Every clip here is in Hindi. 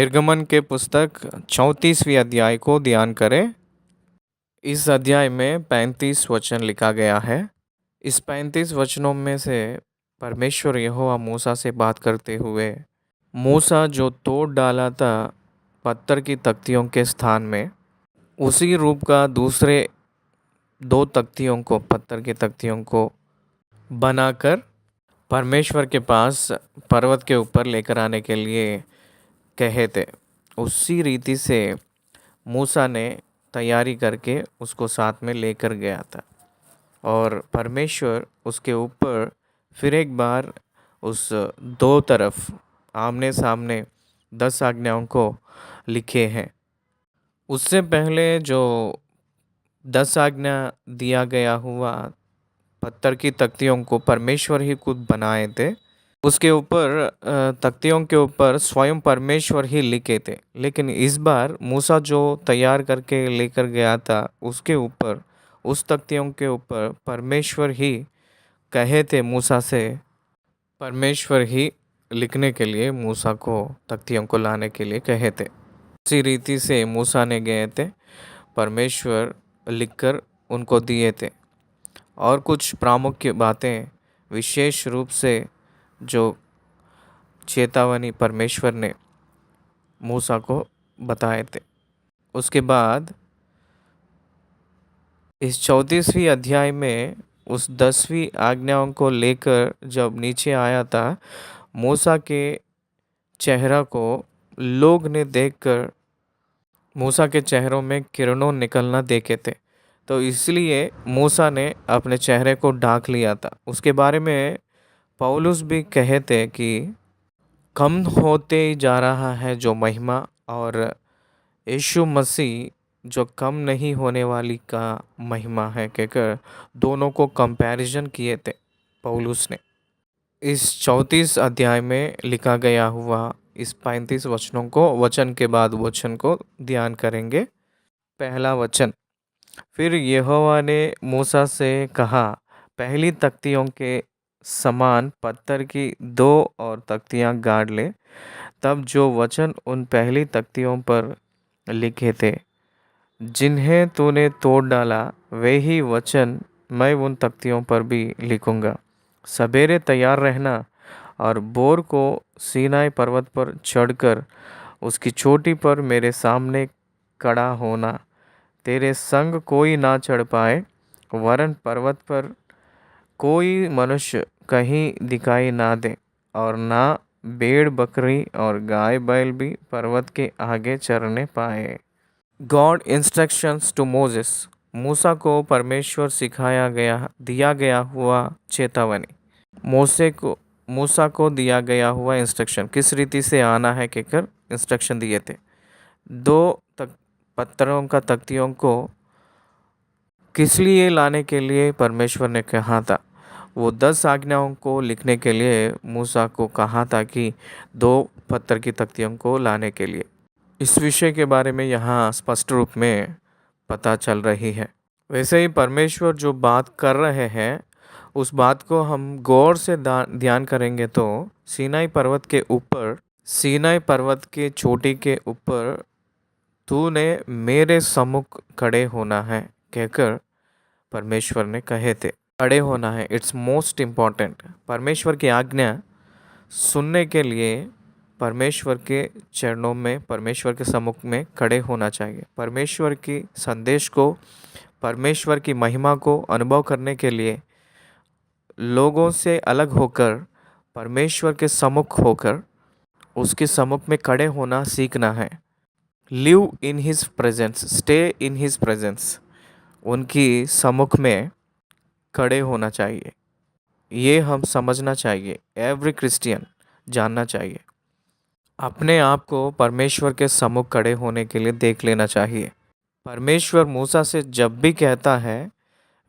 निर्गमन के पुस्तक 34वीं अध्याय को ध्यान करें। इस अध्याय में 35 वचन लिखा गया है। इस 35 वचनों में से परमेश्वर यहोवा मूसा से बात करते हुए, मूसा जो तोड़ डाला था पत्थर की तख्तियों के स्थान में, उसी रूप का दूसरे दो तख्तियों को, पत्थर की तख्तियों को बनाकर परमेश्वर के पास पर्वत के ऊपर लेकर आने के लिए कहे थे। उसी रीति से मूसा ने तैयारी करके उसको साथ में लेकर गया था और परमेश्वर उसके ऊपर फिर एक बार उस दो तरफ आमने सामने 10 आज्ञाओं को लिखे हैं। उससे पहले जो 10 आज्ञा दिया गया हुआ पत्थर की तख्तियों को परमेश्वर ही खुद बनाए थे। उसके ऊपर तख्तियों के ऊपर स्वयं परमेश्वर ही लिखे थे। लेकिन इस बार मूसा जो तैयार करके लेकर गया था उसके ऊपर, उस तख्तियों के ऊपर परमेश्वर ही कहे थे मूसा से, परमेश्वर ही लिखने के लिए मूसा को तख्तियों को लाने के लिए कहे थे। उसी रीति से मूसा ने गए थे, परमेश्वर लिखकर उनको दिए थे। और कुछ प्रामुख्य बातें विशेष रूप से जो चेतावनी परमेश्वर ने मूसा को बताए थे। उसके बाद इस 34वीं अध्याय में उस 10वीं आज्ञाओं को लेकर जब नीचे आया था, मूसा के चेहरा को लोग ने देखकर मूसा के चेहरों में किरणों निकलना देखे थे। तो इसलिए मूसा ने अपने चेहरे को ढाक लिया था। उसके बारे में पौलुस भी कहते कि कम होते ही जा रहा है जो महिमा, और यीशु मसीह जो कम नहीं होने वाली का महिमा है, कहकर दोनों को कंपैरिजन किए थे पौलुस ने। इस 34 अध्याय में लिखा गया हुआ इस 35 वचनों को वचन के बाद वचन को ध्यान करेंगे। पहला वचन, फिर यहोवा ने मूसा से कहा, पहली तख्तियों के समान पत्थर की 2 और तख्तियां गाड़ ले। तब जो वचन उन पहली तख्तियों पर लिखे थे जिन्हें तूने तोड़ डाला, वे ही वचन मैं उन तख्तियों पर भी लिखूंगा। सवेरे तैयार रहना और बोर को सीनाई पर्वत पर चढ़कर उसकी चोटी पर मेरे सामने खड़ा होना। तेरे संग कोई ना चढ़ पाए, वरन पर्वत पर कोई मनुष्य कहीं दिखाई ना दे, और ना भेड़ बकरी और गाय बैल भी पर्वत के आगे चरने पाए। गॉड इंस्ट्रक्शंस टू मोसेस, मूसा को परमेश्वर दिया गया हुआ चेतावनी। मूसा को दिया गया हुआ इंस्ट्रक्शन, किस रीति से आना है कहकर इंस्ट्रक्शन दिए थे। 2 पत्थरों का तख्तियों को किस लिए लाने के लिए परमेश्वर ने कहा था। वो 10 आज्ञाओं को लिखने के लिए मूसा को कहा था कि 2 पत्थर की तख्तियों को लाने के लिए। इस विषय के बारे में यहाँ स्पष्ट रूप में पता चल रही है। वैसे ही परमेश्वर जो बात कर रहे हैं उस बात को हम गौर से ध्यान करेंगे तो सीनाई पर्वत के चोटी के ऊपर तूने मेरे सम्मुख खड़े होना है कहकर परमेश्वर ने कहे थे। खड़े होना है, इट्स मोस्ट इम्पॉर्टेंट। परमेश्वर की आज्ञा सुनने के लिए परमेश्वर के चरणों में, परमेश्वर के सम्मुख में खड़े होना चाहिए। परमेश्वर की संदेश को, परमेश्वर की महिमा को अनुभव करने के लिए लोगों से अलग होकर, परमेश्वर के सम्मुख होकर उसके सम्मुख में खड़े होना सीखना है। Live in his presence, stay in his presence, उनकी सम्मुख में खड़े होना चाहिए। ये हम समझना चाहिए, एवरी क्रिश्चियन जानना चाहिए। अपने आप को परमेश्वर के सम्मुख खड़े होने के लिए देख लेना चाहिए। परमेश्वर मूसा से जब भी कहता है,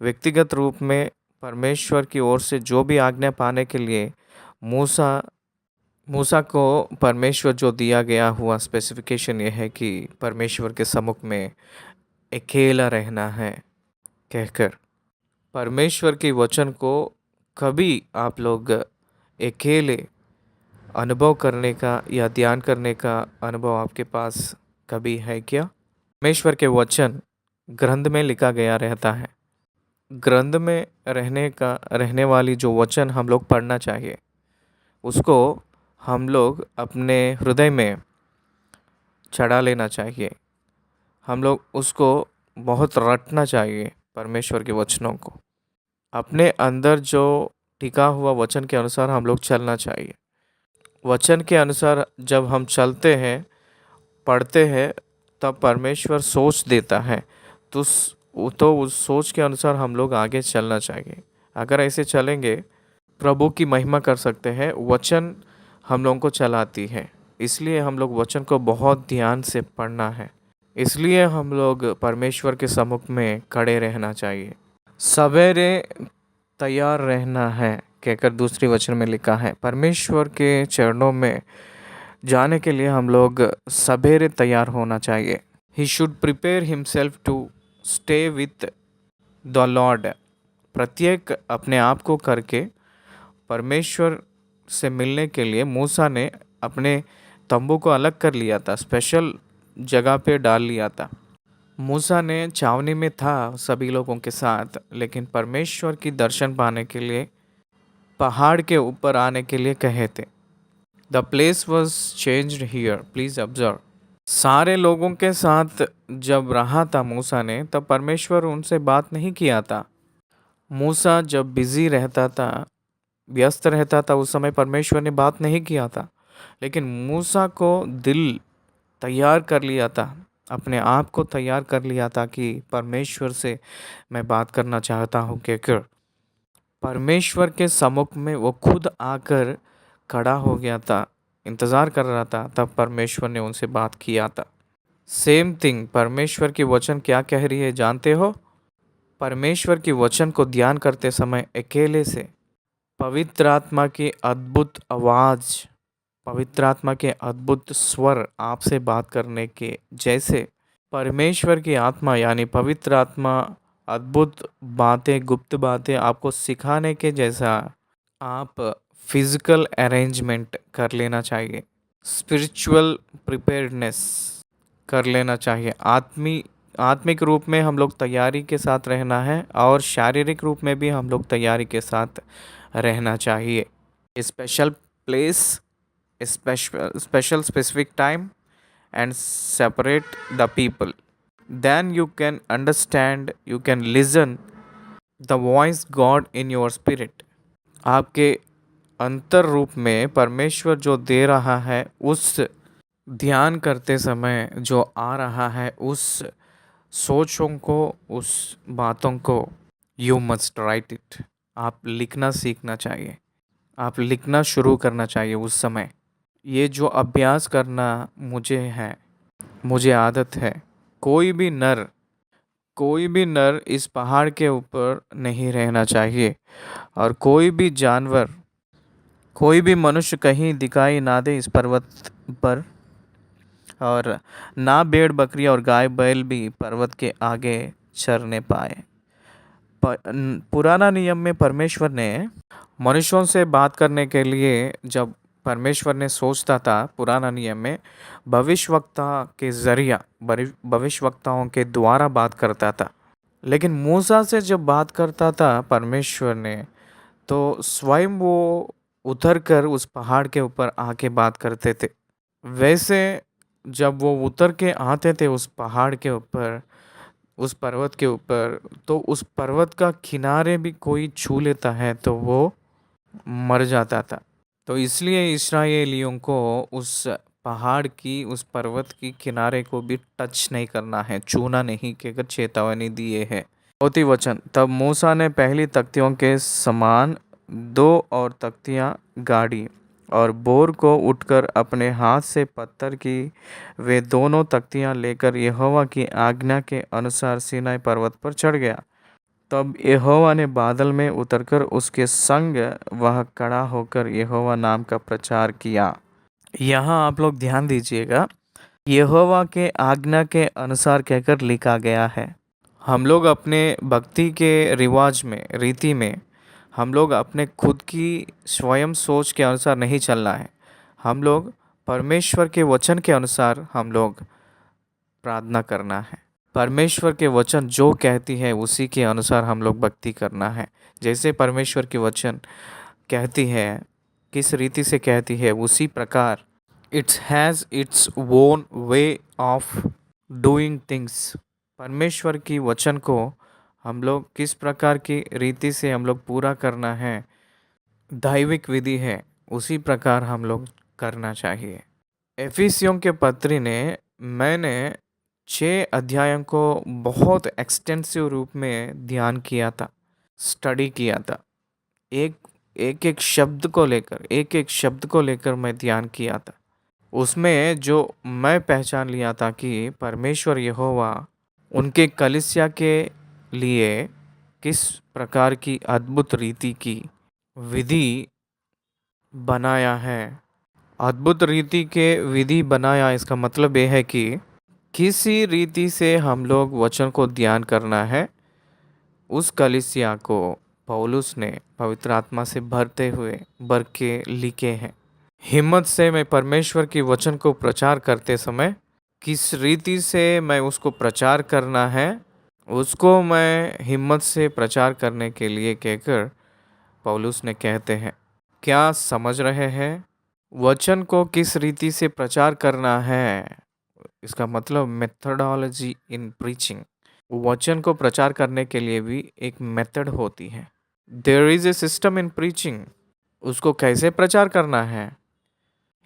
व्यक्तिगत रूप में परमेश्वर की ओर से जो भी आज्ञा पाने के लिए मूसा को परमेश्वर जो दिया गया हुआ स्पेसिफिकेशन ये है कि परमेश्वर के सम्मुख में अकेला रहना है कहकर। परमेश्वर के वचन को कभी आप लोग अकेले अनुभव करने का या ध्यान करने का अनुभव आपके पास कभी है क्या? परमेश्वर के वचन ग्रंथ में लिखा गया रहता है। ग्रंथ में रहने वाली जो वचन हम लोग पढ़ना चाहिए, उसको हम लोग अपने हृदय में चढ़ा लेना चाहिए। हम लोग उसको बहुत रटना चाहिए, परमेश्वर के वचनों को। अपने अंदर जो टिका हुआ वचन के अनुसार हम लोग चलना चाहिए। वचन के अनुसार जब हम चलते हैं, पढ़ते हैं, तब परमेश्वर सोच देता है। तो उस सोच के अनुसार हम लोग आगे चलना चाहिए। अगर ऐसे चलेंगे, प्रभु की महिमा कर सकते हैं। वचन हम लोगों को चलाती है, इसलिए हम लोग वचन को बहुत ध्यान से पढ़ना है। इसलिए हम लोग परमेश्वर के सम्मुख में खड़े रहना चाहिए। सवेरे तैयार रहना है कहकर दूसरी वचन में लिखा है। परमेश्वर के चरणों में जाने के लिए हम लोग सवेरे तैयार होना चाहिए। He should prepare himself to stay with the lord. प्रत्येक अपने आप को करके परमेश्वर से मिलने के लिए मूसा ने अपने तंबू को अलग कर लिया था, स्पेशल जगह पे डाल लिया था। मूसा ने छावनी में था सभी लोगों के साथ, लेकिन परमेश्वर की दर्शन पाने के लिए पहाड़ के ऊपर आने के लिए कहे थे। The place was changed here, please observe. सारे लोगों के साथ जब रहा था मूसा ने, तब परमेश्वर उनसे बात नहीं किया था। मूसा जब बिजी रहता था, व्यस्त रहता था, उस समय परमेश्वर ने बात नहीं किया था। लेकिन मूसा को दिल तैयार कर लिया था, अपने आप को तैयार कर लिया था कि परमेश्वर से मैं बात करना चाहता हूँ। कहकर परमेश्वर के सम्मुख में वो खुद आकर खड़ा हो गया था, इंतज़ार कर रहा था। तब परमेश्वर ने उनसे बात किया था। सेम थिंग परमेश्वर की वचन क्या कह रही है जानते हो? परमेश्वर की वचन को ध्यान करते समय अकेले से पवित्र आत्मा की अद्भुत आवाज़, पवित्र आत्मा के अद्भुत स्वर आपसे बात करने के जैसे, परमेश्वर की आत्मा यानी पवित्र आत्मा अद्भुत बातें, गुप्त बातें आपको सिखाने के जैसा आप फिजिकल अरेंजमेंट कर लेना चाहिए। स्पिरिचुअल प्रिपेयर्डनेस कर लेना चाहिए। आत्मिक रूप में हम लोग तैयारी के साथ रहना है, और शारीरिक रूप में भी हम लोग तैयारी के साथ रहना चाहिए। Special place, special specific time, and separate the people. Then you can understand, you can listen the voice God in your spirit. आपके अंतर रूप में परमेश्वर जो दे रहा है, उस ध्यान करते समय जो आ रहा है, उस सोचों को, उस बातों को यू मस्ट राइट इट। आप लिखना सीखना चाहिए, आप लिखना शुरू करना चाहिए उस समय। ये जो अभ्यास करना मुझे आदत है। कोई भी नर इस पहाड़ के ऊपर नहीं रहना चाहिए, और कोई भी जानवर, कोई भी मनुष्य कहीं दिखाई ना दे इस पर्वत पर, और ना भेड़ बकरी और गाय बैल भी पर्वत के आगे चरने पाए। पुराना नियम में परमेश्वर ने मनुष्यों से बात करने के लिए, जब परमेश्वर ने सोचता था पुराना नियम में, भविष्यवक्ता के जरिया, भविष्यवक्ताओं के द्वारा बात करता था। लेकिन मूसा से जब बात करता था परमेश्वर ने, तो स्वयं वो उतर कर उस पहाड़ के ऊपर आके बात करते थे। वैसे जब वो उतर के आते थे उस पहाड़ के ऊपर, उस पर्वत के ऊपर, तो उस पर्वत का किनारे भी कोई छू लेता है तो वो मर जाता था। तो इसलिए इस्राएलियों को उस पहाड़ की, उस पर्वत की किनारे को भी टच नहीं करना है, छूना नहीं, कहकर चेतावनी दिए है। चौथी वचन, तब मूसा ने पहली तख्तियों के समान 2 और तख्तियां गाड़ी, और बोर को उठकर अपने हाथ से पत्थर की वे दोनों तख्तियां लेकर यहोवा की आज्ञा के अनुसार सीनाई पर्वत पर चढ़ गया। तब यहोवा ने बादल में उतरकर उसके संग वह खड़ा होकर यहोवा नाम का प्रचार किया। यहाँ आप लोग ध्यान दीजिएगा, यहोवा के आज्ञा के अनुसार कहकर लिखा गया है। हम लोग अपने भक्ति के रिवाज में, रीति में, हम लोग अपने खुद की स्वयं सोच के अनुसार नहीं चलना है। हम लोग परमेश्वर के वचन के अनुसार हम लोग प्रार्थना करना है। परमेश्वर के वचन जो कहती है उसी के अनुसार हम लोग भक्ति करना है। जैसे परमेश्वर के वचन कहती है, किस रीति से कहती है, उसी प्रकार it's has its own way of doing things. परमेश्वर की वचन को हम लोग किस प्रकार की रीति से हम लोग पूरा करना है, दैविक विधि है, उसी प्रकार हम लोग करना चाहिए। एफिसियों के पत्री ने मैंने 6 अध्यायों को बहुत एक्सटेंसिव रूप में ध्यान किया था, स्टडी किया था। एक एक एक शब्द को लेकर, एक एक शब्द को लेकर मैं ध्यान किया था। उसमें जो मैं पहचान लिया था कि परमेश्वर यहोवा उनके कलीसिया के लिए किस प्रकार की अद्भुत रीति की विधि बनाया है। अद्भुत रीति के विधि बनाया, इसका मतलब यह है कि किसी रीति से हम लोग वचन को ध्यान करना है। उस कलीसिया को पौलुस ने पवित्र आत्मा से भर के लिखे हैं। हिम्मत से मैं परमेश्वर की वचन को प्रचार करते समय किस रीति से मैं उसको प्रचार करना है, उसको मैं हिम्मत से प्रचार करने के लिए कहकर पौलुस ने कहते हैं। क्या समझ रहे हैं? वचन को किस रीति से प्रचार करना है, इसका मतलब मेथडोलॉजी इन प्रीचिंग। वचन को प्रचार करने के लिए भी एक मेथड होती है। There is a system in preaching. उसको कैसे प्रचार करना है?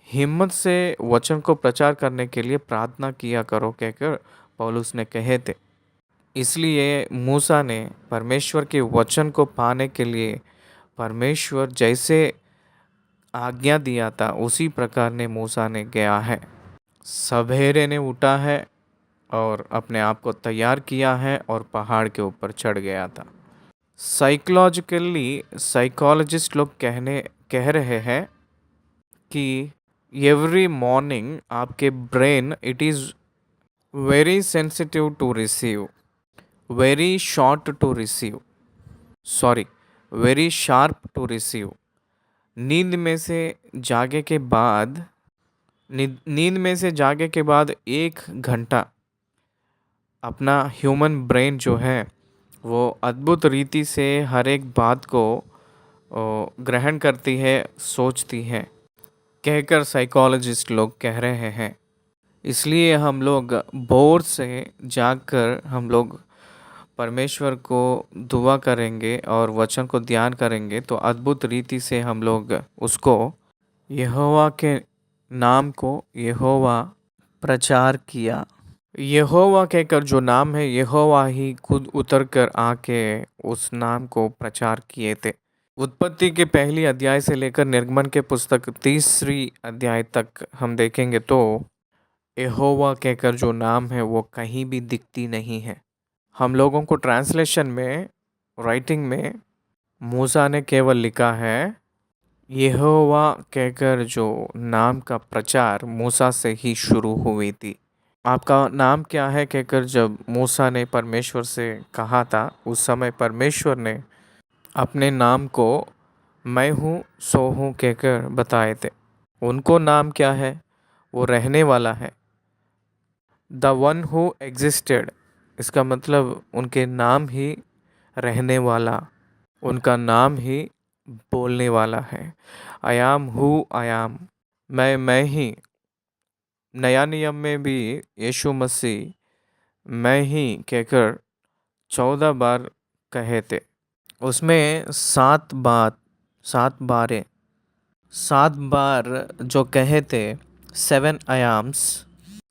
हिम्मत से वचन को प्रचार करने के लिए प्रार्थना किया करो कहकर पौलुस ने कहे थे। इसलिए मूसा ने परमेश्वर के वचन को पाने के लिए परमेश्वर जैसे आज्ञा दिया था उसी प्रकार ने मूसा ने गया है। सवेरे ने उठा है और अपने आप को तैयार किया है और पहाड़ के ऊपर चढ़ गया था। साइकोलॉजिस्ट लोग कह रहे हैं कि एवरी मॉर्निंग आपके brain it is very sensitive to receive, very short to receive, very sharp to receive. नींद में से जागे के बाद 1 घंटा अपना ह्यूमन ब्रेन जो है वो अद्भुत रीति से हर एक बात को ग्रहण करती है, सोचती है कहकर साइकोलॉजिस्ट लोग कह रहे हैं। इसलिए हम लोग भोर से जागकर हम लोग परमेश्वर को दुआ करेंगे और वचन को ध्यान करेंगे तो अद्भुत रीति से हम लोग उसको यहोवा के नाम को यहोवा प्रचार किया। यहोवा कहकर जो नाम है, यहोवा ही खुद उतर कर आके उस नाम को प्रचार किए थे। उत्पत्ति के पहली अध्याय से लेकर निर्गमन के पुस्तक 3री अध्याय तक हम देखेंगे तो यहोवा कहकर जो नाम है वो कहीं भी दिखती नहीं है। हम लोगों को ट्रांसलेशन में, राइटिंग में मूसा ने केवल लिखा है यहोवा कहकर जो नाम का प्रचार मूसा से ही शुरू हुई थी। आपका नाम क्या है कहकर जब मूसा ने परमेश्वर से कहा था, उस समय परमेश्वर ने अपने नाम को मैं हूँ सो हूँ कहकर बताए थे। उनको नाम क्या है? वो रहने वाला है, द वन हु एग्जिस्टेड। इसका मतलब उनके नाम ही रहने वाला, उनका नाम ही बोलने वाला है। I am who I am, मैं ही। नया नियम में भी यीशु मसीह मैं ही कहकर 14 बार कहे थे। उसमें 7 बार जो कहे थे 7 आयाम्स।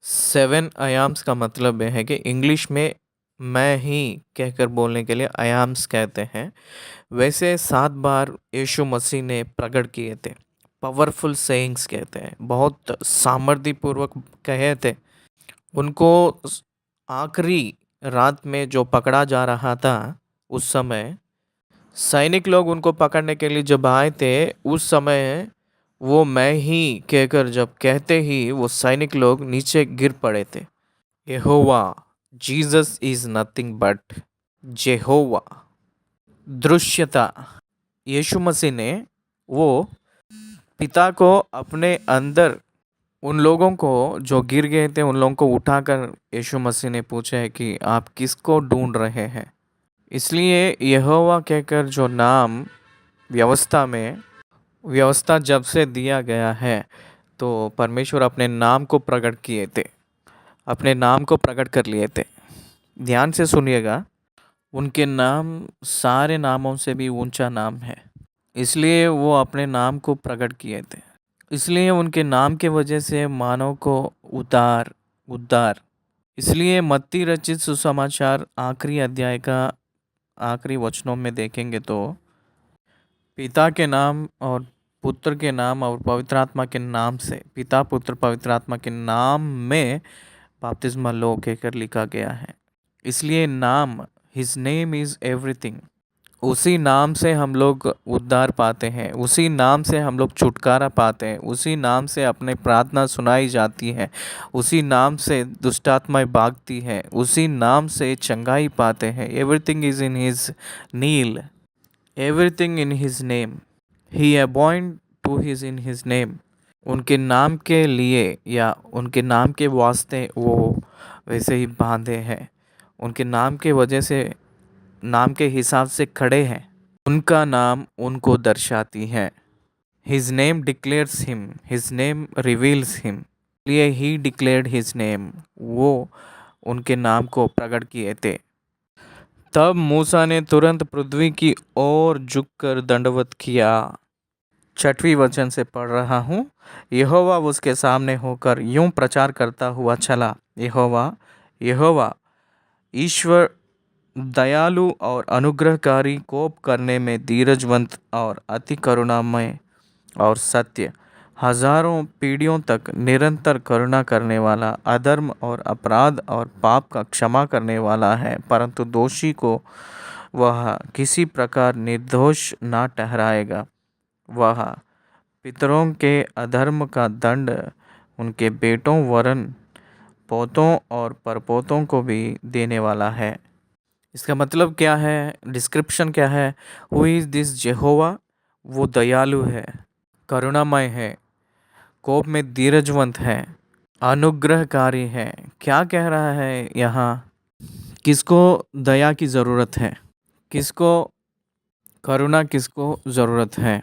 7 आयाम्स का मतलब है कि इंग्लिश में मैं ही कहकर बोलने के लिए आयाम्स कहते हैं। वैसे 7 बार यीशु मसीह ने प्रकट किए थे। पावरफुल सेइंग्स कहते हैं, बहुत सामर्थ्यपूर्वक कहे थे। उनको आखिरी रात में जो पकड़ा जा रहा था, उस समय सैनिक लोग उनको पकड़ने के लिए जब आए थे, उस समय वो मैं ही कहकर जब कहते ही वो सैनिक लोग नीचे गिर पड़े थे। यहोवा, Jesus is nothing but Jehovah. दृश्यता, यीशु मसीह ने वो पिता को अपने अंदर उन लोगों को जो गिर गए थे उन लोगों को उठाकर यीशु मसीह ने पूछा है कि आप किसको ढूंढ रहे हैं। इसलिए यहोवा कहकर जो नाम व्यवस्था जब से दिया गया है तो परमेश्वर अपने नाम को प्रकट किए थे, अपने नाम को प्रकट कर लिए थे। ध्यान से सुनिएगा, उनके नाम सारे नामों से भी ऊंचा नाम है, इसलिए वो अपने नाम को प्रकट किए थे। इसलिए उनके नाम के वजह से मानव को उद्धार। इसलिए मत्ती रचित सुसमाचार आखिरी अध्याय का आखिरी वचनों में देखेंगे तो पिता के नाम और पुत्र के नाम और पवित्र आत्मा के नाम से, पिता पुत्र पवित्र आत्मा के नाम में बपतिस्मा लो कहकर लिखा गया है। इसलिए नाम, हिज नेम इज़ एवरीथिंग। उसी नाम से हम लोग उद्धार पाते हैं, उसी नाम से हम लोग छुटकारा पाते हैं, उसी नाम से अपने प्रार्थना सुनाई जाती है, उसी नाम से दुष्टात्माएं भागती है, उसी नाम से चंगाई पाते हैं। Everything is in his need, everything in his name, he appoint to his in his name. उनके नाम के लिए या उनके नाम के वास्ते वो वैसे ही बांधे हैं, उनके नाम के वजह से, नाम के हिसाब से खड़े हैं। उनका नाम उनको दर्शाती है। His name declares him, his name reveals him. इसलिए ही डिक्लेयर्ड हिज नेम, वो उनके नाम को प्रकट किए थे। तब मूसा ने तुरंत पृथ्वी की ओर झुककर दंडवत किया। 6वें वचन से पढ़ रहा हूँ। यहोवा उसके सामने होकर यूं प्रचार करता हुआ चला, यहोवा यहोवा ईश्वर, दयालु और अनुग्रहकारी, कोप करने में धीरजवंत और अति करुणामय और सत्य, हजारों पीढ़ियों तक निरंतर करुणा करने वाला, अधर्म और अपराध और पाप का क्षमा करने वाला है, परंतु दोषी को वह किसी प्रकार निर्दोष ना ठहराएगा। वह पितरों के अधर्म का दंड उनके बेटों वरन पोतों और परपोतों को भी देने वाला है। इसका मतलब क्या है, डिस्क्रिप्शन क्या है? Who is this जेहोवा? वो दयालु है, करुणामय है, कोप में धीरजवंत है, अनुग्रहकारी है। क्या कह रहा है यहाँ? किसको दया की ज़रूरत है, किसको करुणा किसको ज़रूरत है,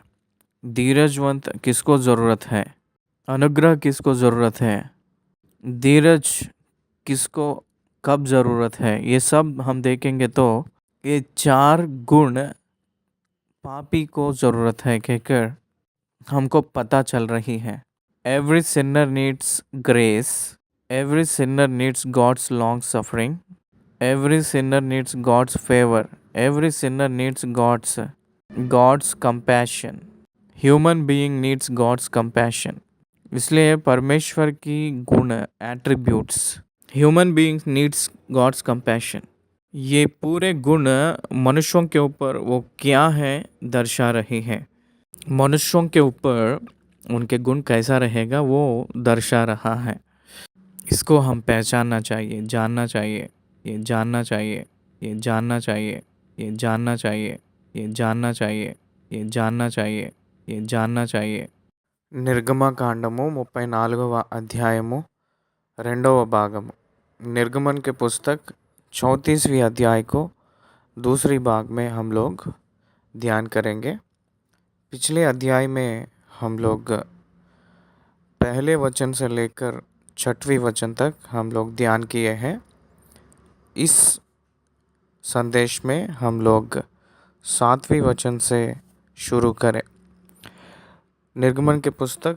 धीरजवंत किसको ज़रूरत है, अनुग्रह किसको ज़रूरत है, धीरज किसको कब ज़रूरत है, ये सब हम देखेंगे तो ये 4 गुण पापी को ज़रूरत है कहकर हमको पता चल रही है। Every sinner needs grace, every sinner needs God's long suffering, every sinner needs God's favour, every sinner needs God's compassion, human being needs God's compassion. इसलिए परमेश्वर की गुण, attributes, human being needs God's compassion, ये पूरे गुण मनुष्यों के ऊपर वो क्या है दर्शा रही है। मनुष्यों के ऊपर उनके गुण कैसा रहेगा वो दर्शा रहा है। इसको हम पहचानना चाहिए, जानना चाहिए, ये जानना चाहिए, ये जानना चाहिए, ये जानना चाहिए, ये जानना चाहिए, ये जानना चाहिए, ये जानना चाहिए। నిర్గమకాండము 34వ అధ్యాయము 2వ భాగము। निर्गमन के पुस्तक 34वीं अध्याय को दूसरी भाग में हम लोग ध्यान करेंगे। पिछले अध्याय में हम लोग पहले वचन से लेकर 6वें वचन तक हम लोग ध्यान किए हैं। इस संदेश में हम लोग 7वें वचन से शुरू करें। निर्गमन के पुस्तक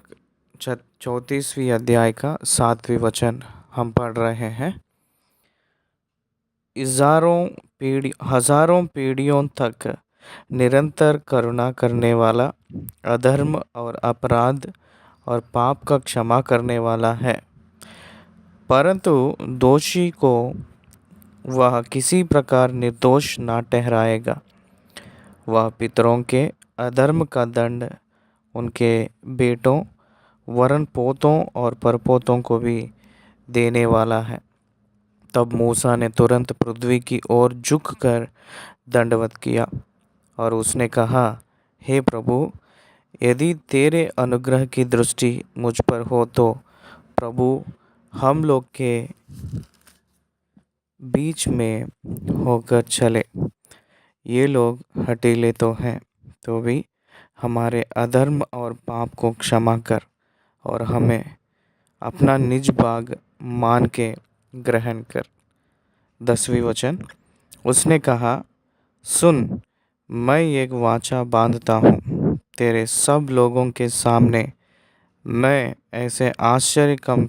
34वीं अध्याय का 7वें वचन हम पढ़ रहे हैं। हजारों पीढ़ियों तक निरंतर करुणा करने वाला, अधर्म और अपराध और पाप का क्षमा करने वाला है, परंतु दोषी को वह किसी प्रकार निर्दोष ना ठहराएगा। वह पितरों के अधर्म का दंड उनके बेटों वरन पोतों और परपोतों को भी देने वाला है। तब मूसा ने तुरंत पृथ्वी की ओर झुककर दंडवत किया और उसने कहा, हे प्रभु, यदि तेरे अनुग्रह की दृष्टि मुझ पर हो तो प्रभु हम लोग के बीच में होकर चले। ये लोग हठीले तो हैं, तो भी हमारे अधर्म और पाप को क्षमा कर और हमें अपना निज भाग मान के ग्रहण कर। 10वीं वचन, उसने कहा, सुन, मैं एक वाचा बांधता हूँ, तेरे सब लोगों के सामने मैं ऐसे आश्चर्य काम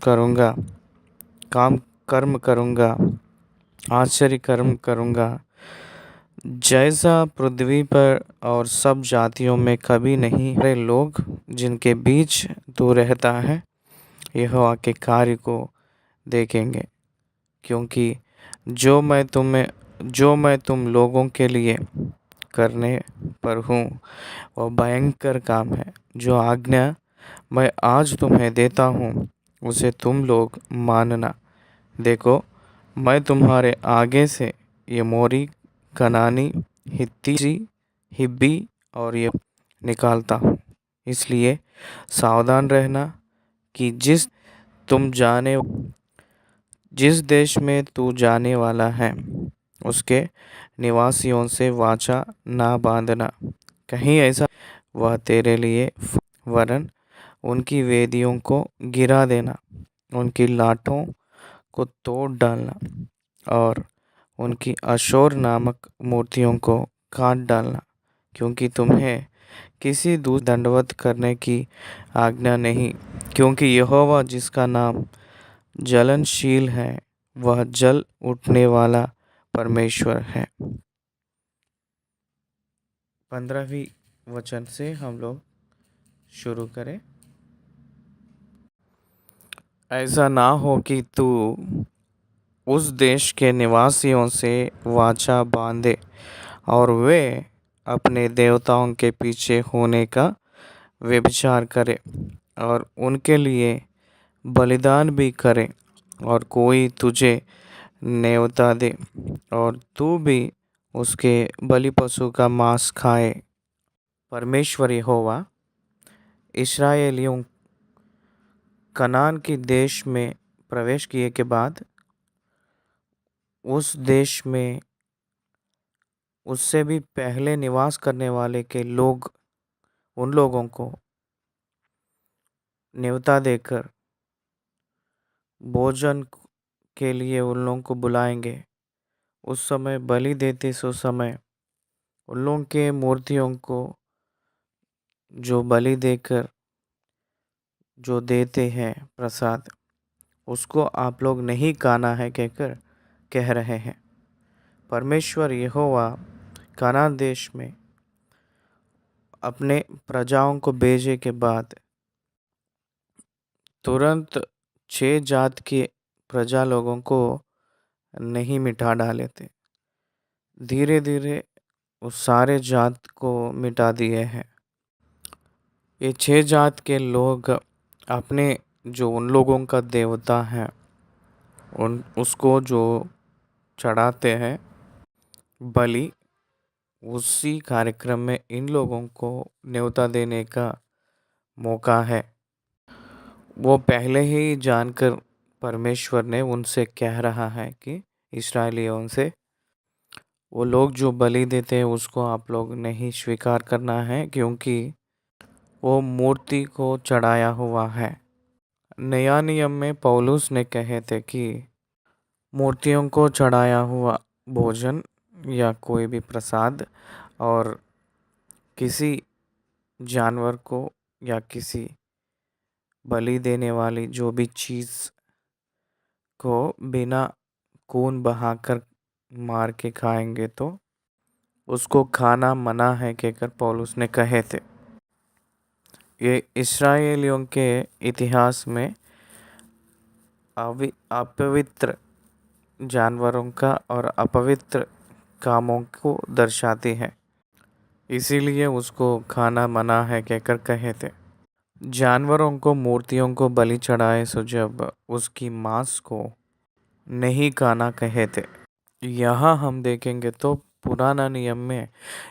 कर्म करूँगा आश्चर्य कर्म करूँगा जैसा पृथ्वी पर और सब जातियों में कभी नहीं। वे लोग जिनके बीच तू रहता है यहोवा के कार्य को देखेंगे, क्योंकि जो मैं तुम लोगों के लिए करने पर हूँ वह भयंकर काम है। जो आज्ञा मैं आज तुम्हें देता हूँ उसे तुम लोग मानना। देखो, मैं तुम्हारे आगे से यमोरी, कनानी, हित्ती, हिब्बी और ये निकालता हूँ। इसलिए सावधान रहना कि जिस देश में तू जाने वाला है उसके निवासियों से वाचा ना बांधना। कहीं ऐसा वह तेरे लिए वरन उनकी वेदियों को गिरा देना, उनकी लाठों को तोड़ डालना और उनकी अशोर नामक मूर्तियों को काट डालना, क्योंकि तुम्हें किसी दूसरे दंडवत करने की आज्ञा नहीं, क्योंकि यहोवा जिसका नाम जलनशील है वह जल उठने वाला परमेश्वर है। 15वीं वचन से हम लोग शुरू करें। ऐसा ना हो कि तू उस देश के निवासियों से वाचा बांधे और वे अपने देवताओं के पीछे होने का व्यभिचार करे और उनके लिए बलिदान भी करे, और कोई तुझे नेवता दे और तू भी उसके बलि पशु का मांस खाए। परमेश्वर यहोवा इस्राएलियों कनान के देश में प्रवेश किए के बाद उस देश में उससे भी पहले निवास करने वाले के लोग उन लोगों को न्योता देकर भोजन के लिए उन लोगों को बुलाएंगे। उस समय बलि देते सो समय उन लोगों के मूर्तियों को जो बलि देकर जो देते हैं प्रसाद, उसको आप लोग नहीं खाना है कहकर कह रहे हैं। परमेश्वर यहोवा कनान देश में अपने प्रजाओं को भेजे के बाद तुरंत 6 जात के प्रजा लोगों को नहीं मिटा डाले थे। धीरे धीरे उस सारे जात को मिटा दिए हैं। ये 6 जात के लोग अपने जो उन लोगों का देवता है उसको जो चढ़ाते हैं बलि, उसी कार्यक्रम में इन लोगों को न्योता देने का मौका है। वो पहले ही जानकर परमेश्वर ने उनसे कह रहा है कि इस्राएलियों से वो लोग जो बलि देते हैं उसको आप लोग नहीं स्वीकार करना है, क्योंकि वो मूर्ति को चढ़ाया हुआ है। नया नियम में पौलुस ने कहे थे कि मूर्तियों को चढ़ाया हुआ भोजन या कोई भी प्रसाद और किसी जानवर को या किसी बलि देने वाली जो भी चीज़ को बिना खून बहाकर मार के खाएंगे तो उसको खाना मना है कहकर पौलुस ने कहे थे। ये इस्राएलियों के इतिहास में अपवित्र जानवरों का और अपवित्र कामों को दर्शाती है, इसीलिए उसको खाना मना है कहकर कहे थे। जानवरों को मूर्तियों को बलि चढ़ाए सो जब उसकी मांस को नहीं खाना कहे थे। यहाँ हम देखेंगे तो पुराना नियम में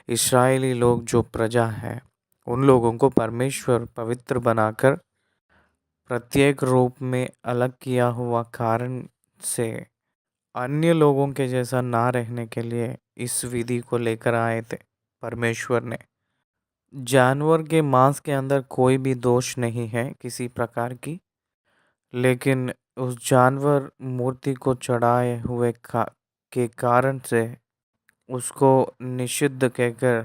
इस्राएली लोग जो प्रजा है उन लोगों को परमेश्वर पवित्र बनाकर प्रत्येक रूप में अलग किया हुआ कारण से अन्य लोगों के जैसा ना रहने के लिए इस विधि को लेकर आए थे परमेश्वर ने। जानवर के मांस के अंदर कोई भी दोष नहीं है किसी प्रकार की, लेकिन उस जानवर मूर्ति को चढ़ाए हुए के कारण से उसको निषिद्ध कहकर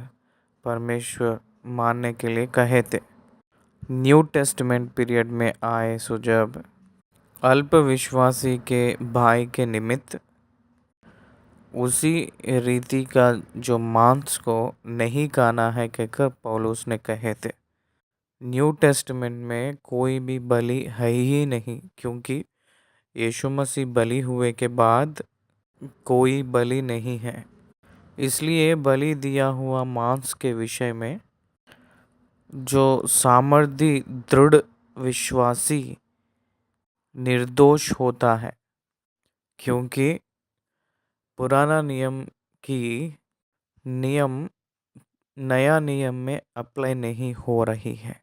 परमेश्वर मानने के लिए कहे थे। न्यू टेस्टमेंट पीरियड में आए सो जब अल्पविश्वासी के भाई के निमित्त उसी रीति का जो मांस को नहीं खाना है कहकर पौलुस ने कहे थे। न्यू टेस्टमेंट में कोई भी बलि है ही नहीं, क्योंकि यीशु मसीह बलि हुए के बाद कोई बलि नहीं है। इसलिए बलि दिया हुआ मांस के विषय में जो सामर्थी दृढ़ विश्वासी निर्दोष होता है, क्योंकि पुराना नियम नया नियम में अप्लाई नहीं हो रही है।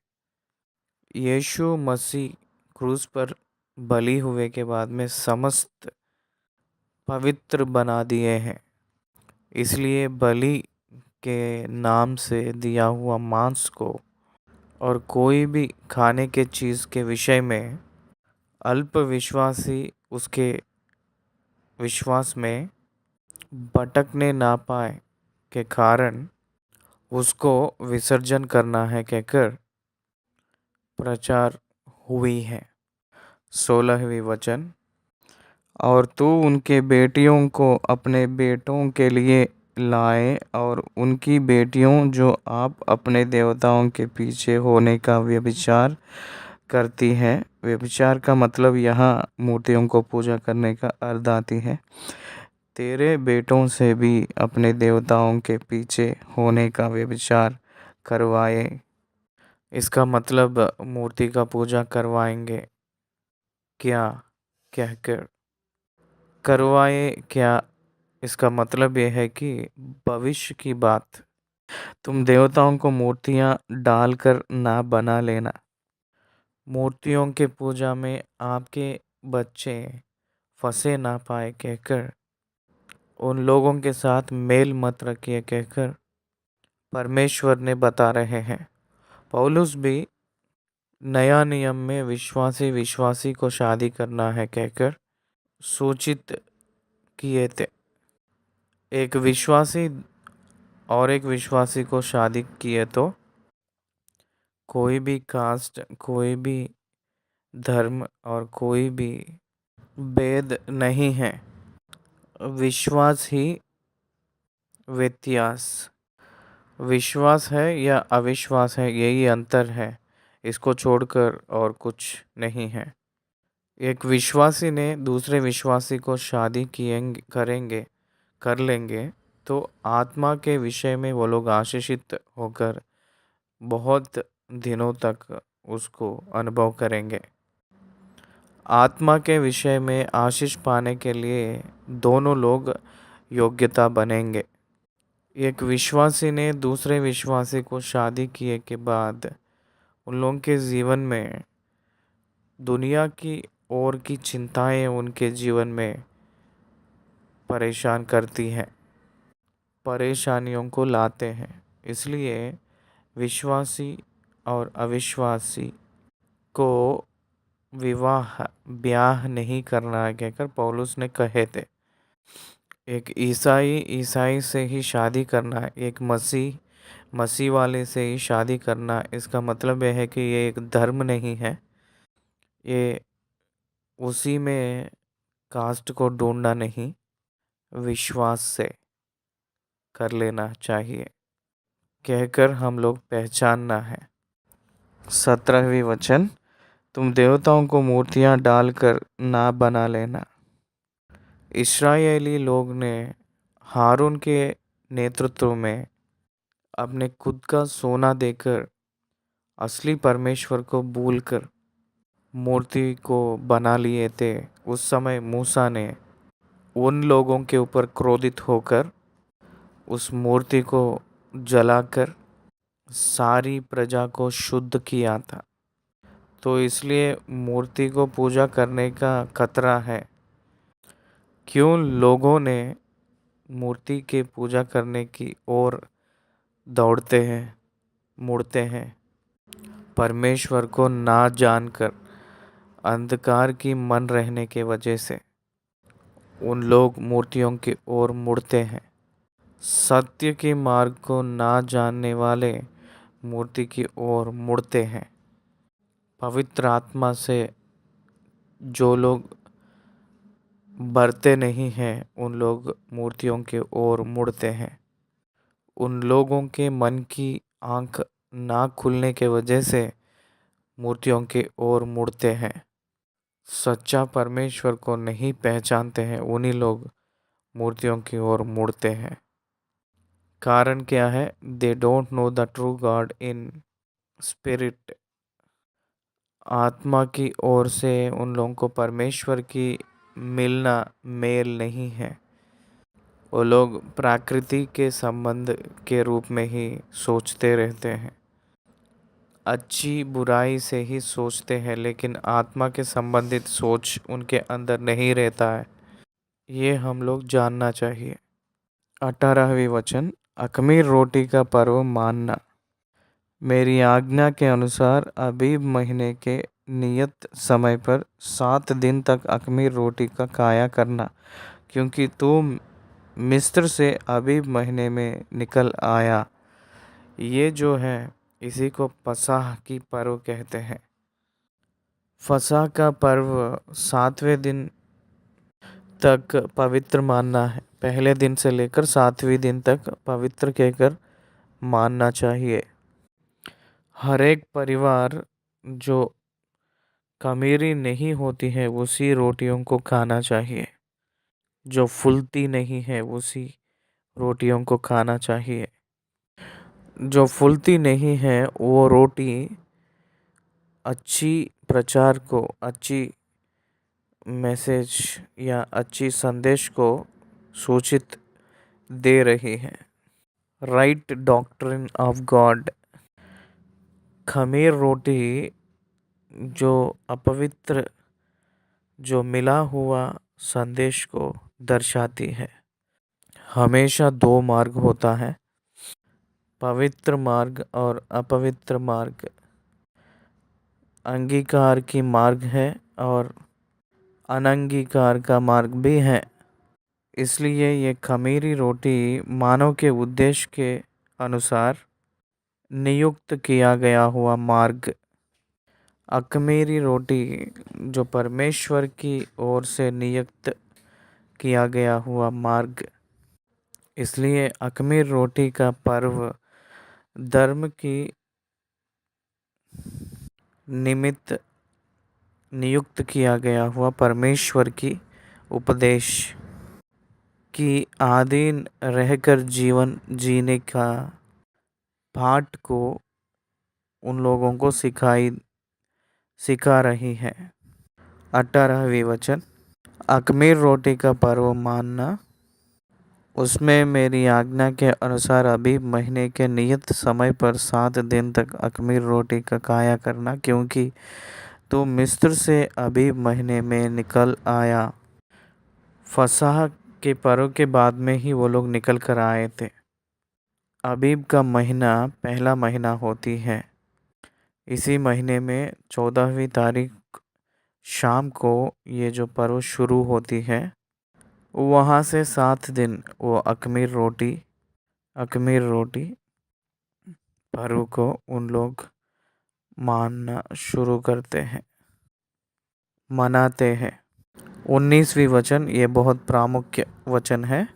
यीशु मसीह क्रूस पर बलि हुए के बाद में समस्त पवित्र बना दिए हैं। इसलिए बलि के नाम से दिया हुआ मांस को और कोई भी खाने के चीज़ के विषय में अल्पविश्वासी उसके विश्वास में भटकने ना पाए के कारण उसको विसर्जन करना है कहकर प्रचार हुई है। 16वीं वचन, और तू उनके बेटियों को अपने बेटों के लिए लाए और उनकी बेटियों जो आप अपने देवताओं के पीछे होने का व्यभिचार करती है। व्यभिचार का मतलब यहाँ मूर्तियों को पूजा करने का अर्थ आती है। तेरे बेटों से भी अपने देवताओं के पीछे होने का व्यभिचार करवाए। इसका मतलब मूर्ति का पूजा करवाएंगे क्या कहकर करवाए क्या, इसका मतलब यह है कि भविष्य की बात। तुम देवताओं को मूर्तियां डालकर ना बना लेना। मूर्तियों के पूजा में आपके बच्चे फंसे ना पाए कहकर उन लोगों के साथ मेल मत रखिए कहकर परमेश्वर ने बता रहे हैं। पौलुस भी नया नियम में विश्वासी को शादी करना है कहकर सूचित किए थे। एक विश्वासी और एक विश्वासी को शादी किए तो कोई भी कास्ट, कोई भी धर्म और कोई भी भेद नहीं है। विश्वास ही व्यत्यास, विश्वास है या अविश्वास है, यही अंतर है। इसको छोड़कर और कुछ नहीं है। एक विश्वासी ने दूसरे विश्वासी को शादी कर लेंगे तो आत्मा के विषय में वो लोग आशीषित होकर बहुत दिनों तक उसको अनुभव करेंगे। आत्मा के विषय में आशीष पाने के लिए दोनों लोग योग्यता बनेंगे। एक विश्वासी ने दूसरे विश्वासी को शादी किए के बाद उन लोगों के जीवन में दुनिया की और की चिंताएं उनके जीवन में परेशान करती हैं, परेशानियों को लाते हैं। इसलिए विश्वासी और अविश्वासी को ब्याह नहीं करना है कहकर पौलुस ने कहे थे। एक ईसाई से ही शादी करना है, एक मसीह वाले से ही शादी करना, इसका मतलब यह है कि ये एक धर्म नहीं है। ये उसी में कास्ट को ढूंढना नहीं, विश्वास से कर लेना चाहिए कहकर हम लोग पहचानना है। 17वीं वचन, तुम देवताओं को मूर्तियां डालकर ना बना लेना। इस्राएली लोग ने हारून के नेतृत्व में अपने खुद का सोना देकर असली परमेश्वर को भूलकर मूर्ति को बना लिए थे। उस समय मूसा ने उन लोगों के ऊपर क्रोधित होकर उस मूर्ति को जलाकर सारी प्रजा को शुद्ध किया था। तो इसलिए मूर्ति को पूजा करने का खतरा है। क्यों लोगों ने मूर्ति के पूजा करने की ओर दौड़ते हैं, मुड़ते हैं? परमेश्वर को ना जानकर, अंधकार की मन रहने के वजह से उन लोग मूर्तियों की ओर मुड़ते हैं। सत्य के मार्ग को ना जानने वाले मूर्ति की ओर मुड़ते हैं। पवित्र आत्मा से जो लोग भरते नहीं हैं उन लोग मूर्तियों की ओर मुड़ते हैं। उन लोगों के मन की आंख ना खुलने के वजह से मूर्तियों की ओर मुड़ते हैं। सच्चा परमेश्वर को नहीं पहचानते हैं उन्हीं लोग मूर्तियों की ओर मुड़ते हैं। कारण क्या है? They don't know the true God in spirit. आत्मा की ओर से उन लोगों को परमेश्वर की मिलना मेल नहीं है। वो लोग प्रकृति के संबंध के रूप में ही सोचते रहते हैं, अच्छी बुराई से ही सोचते हैं, लेकिन आत्मा के संबंधित सोच उनके अंदर नहीं रहता है। ये हम लोग जानना चाहिए। 18वीं वचन, अख़मीर रोटी का पर्व मानना। मेरी आज्ञा के अनुसार अबीब महीने के नियत समय पर 7 दिन तक अख़मीर रोटी का खाया करना, क्योंकि तू मिस्र से अबीब महीने में निकल आया। ये जो है इसी को फसह की पर्व कहते हैं। फसह का पर्व 7वें दिन तक पवित्र मानना है। पहले दिन से लेकर 7वें दिन तक पवित्र कहकर मानना चाहिए। हर एक परिवार जो खमीरी नहीं होती है उसी रोटियों को खाना चाहिए। जो फूलती नहीं है उसी रोटियों को खाना चाहिए। जो फूलती नहीं है वो रोटी अच्छी प्रचार को, अच्छी मैसेज या अच्छी संदेश को सूचित दे रही है। Right doctrine of God. खमीर रोटी जो अपवित्र, जो मिला हुआ संदेश को दर्शाती है। हमेशा दो मार्ग होता है, पवित्र मार्ग और अपवित्र मार्ग। अंगीकार की मार्ग है और अनंगीकार का मार्ग भी है। इसलिए ये खमीरी रोटी मानव के उद्देश्य के अनुसार नियुक्त किया गया हुआ मार्ग। अख़मीरी रोटी जो परमेश्वर की ओर से नियुक्त किया गया हुआ मार्ग। इसलिए अख़मीर रोटी का पर्व धर्म की निमित्त नियुक्त किया गया हुआ परमेश्वर की उपदेश की अधीन रहकर जीवन जीने का पाठ को उन लोगों को सिखा रही है। 18वीं वचन, अख़मीर रोटी का पर्व मानना। उसमें मेरी आज्ञा के अनुसार अबीब महीने के नियत समय पर 7 दिन तक अख़मीर रोटी का खाया करना, क्योंकि तो मिस्र से अबीब महीने में निकल आया। फसह के पर्व के बाद में ही वो लोग निकल कर आए थे। अबीब का महीना पहला महीना होती है। इसी महीने में 14वीं तारीख शाम को ये जो पर्व शुरू होती है। वहाँ से 7 दिन वो अख़मीर रोटी पर्व को उन लोग मानना शुरू करते हैं, मनाते हैं। 19वीं वचन, ये बहुत प्रामुख्य वचन है।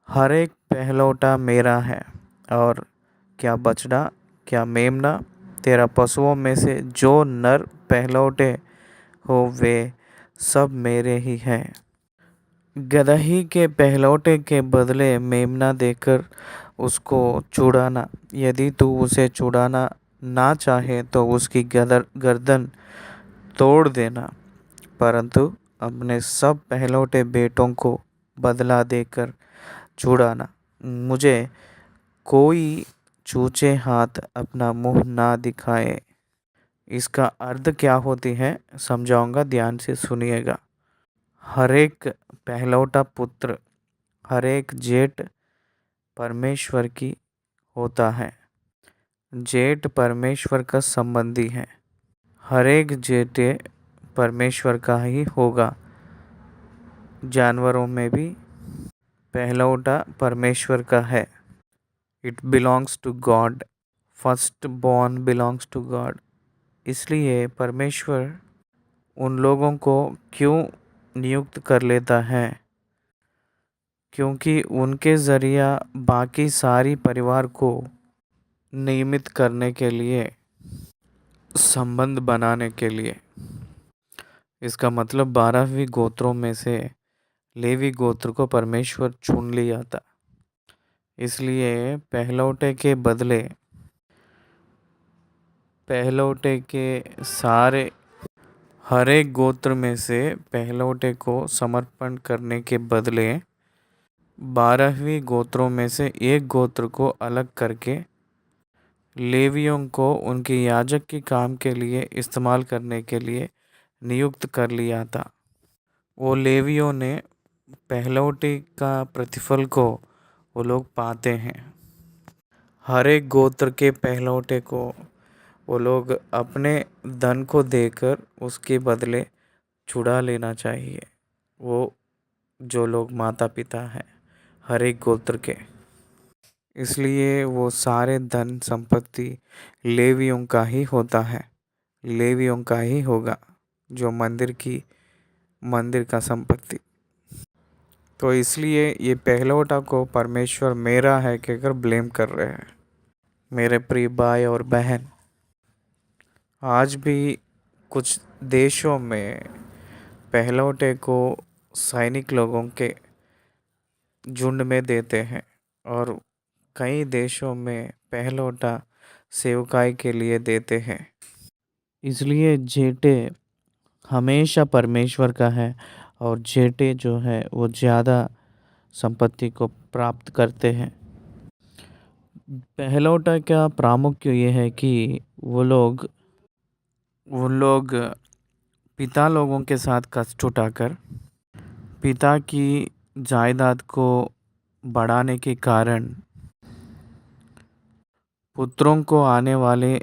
हर एक पहलौठा मेरा है, और क्या बछड़ा क्या मेमना तेरा पशुओं में से जो नर पहलौठे हो वे सब मेरे ही हैं। गदही के पहलौठे के बदले मेमना देकर उसको छुड़ाना। यदि तू उसे छुड़ाना ना चाहे तो उसकी गर्दन तोड़ देना, परंतु अपने सब पहलौठे बेटों को बदला देकर छुड़ाना। मुझे कोई चूचे हाथ अपना मुंह ना दिखाए। इसका अर्थ क्या होती है समझाऊंगा, ध्यान से सुनिएगा। हर एक पहलौठा पुत्र, हर एक जेठ परमेश्वर की होता है। जेठ परमेश्वर का संबंधी है। हर एक जेठे परमेश्वर का ही होगा। जानवरों में भी पहलौठा परमेश्वर का है। It belongs to God. First born belongs to God. इसलिए परमेश्वर उन लोगों को क्यों नियुक्त कर लेता है? क्योंकि उनके ज़रिया बाकी सारी परिवार को नियमित करने के लिए, संबंध बनाने के लिए। इसका मतलब 12वीं गोत्रों में से लेवी गोत्र को परमेश्वर चुन लिया था। इसलिए पहलौठे के बदले, पहलौठे के सारे, हर एक गोत्र में से पहलौठे को समर्पण करने के बदले 12वीं गोत्रों में से एक गोत्र को अलग करके लेवियों को उनके याजक के काम के लिए इस्तेमाल करने के लिए नियुक्त कर लिया था। वो लेवियों ने पहलौठे का प्रतिफल को वो लोग पाते हैं। हर एक गोत्र के पहलौठे को वो लोग अपने धन को देकर उसके बदले छुड़ा लेना चाहिए। वो जो लोग माता पिता हैं हर एक गोत्र के, इसलिए वो सारे धन संपत्ति लेवियों का ही होता है। लेवियों का ही होगा जो मंदिर का संपत्ति। तो इसलिए ये पहलौठा को परमेश्वर मेरा है कहकर ब्लेम कर रहे हैं। मेरे प्रिय भाई और बहन, आज भी कुछ देशों में पहलौठे को सैनिक लोगों के झुंड में देते हैं और कई देशों में पहलौठा सेवकाई के लिए देते हैं। इसलिए जेठे हमेशा परमेश्वर का है और जेठे जो है वो ज़्यादा संपत्ति को प्राप्त करते हैं। पहलौठा का प्रामुख्य ये है कि वो लोग पिता लोगों के साथ कष्ट उठाकर पिता की जायदाद को बढ़ाने के कारण पुत्रों को आने वाले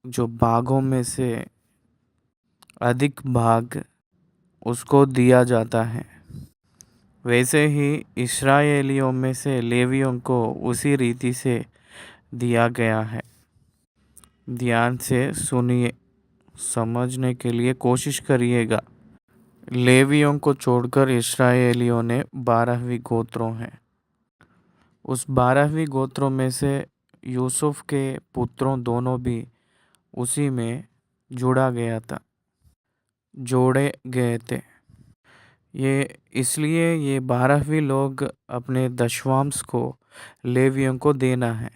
जो भागों में से अधिक भाग उसको दिया जाता है। वैसे ही इस्राएलियों में से लेवियों को उसी रीति से दिया गया है। ध्यान से सुनिए, समझने के लिए कोशिश करिएगा। लेवियों को छोड़कर इस्राएलियों ने 12वीं गोत्रों हैं। उस 12वीं गोत्रों में से यूसुफ के पुत्रों दोनों भी उसी में जोड़े गए थे। ये इसलिए ये 12वीं लोग अपने दशवांश को लेवियों को देना है।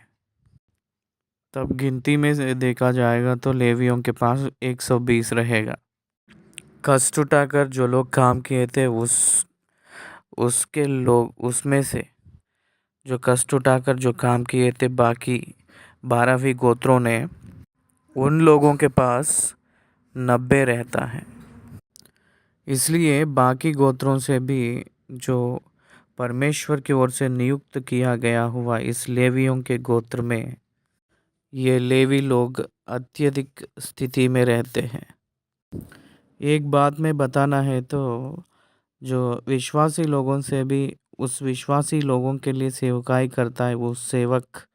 तब गिनती में से देखा जाएगा तो लेवियों के पास 120 रहेगा। कष्ट उठाकर जो लोग काम किए थे उसके लोग उसमें से जो कष्ट उठाकर जो काम किए थे बाकी 12वीं गोत्रों ने, उन लोगों के पास 90 रहता है। इसलिए बाकी गोत्रों से भी जो परमेश्वर की ओर से नियुक्त किया गया हुआ इस लेवियों के गोत्र में ये लेवी लोग अत्यधिक स्थिति में रहते हैं। एक बात में बताना है तो जो विश्वासी लोगों से भी उस विश्वासी लोगों के लिए सेवकाई करता है वो सेवक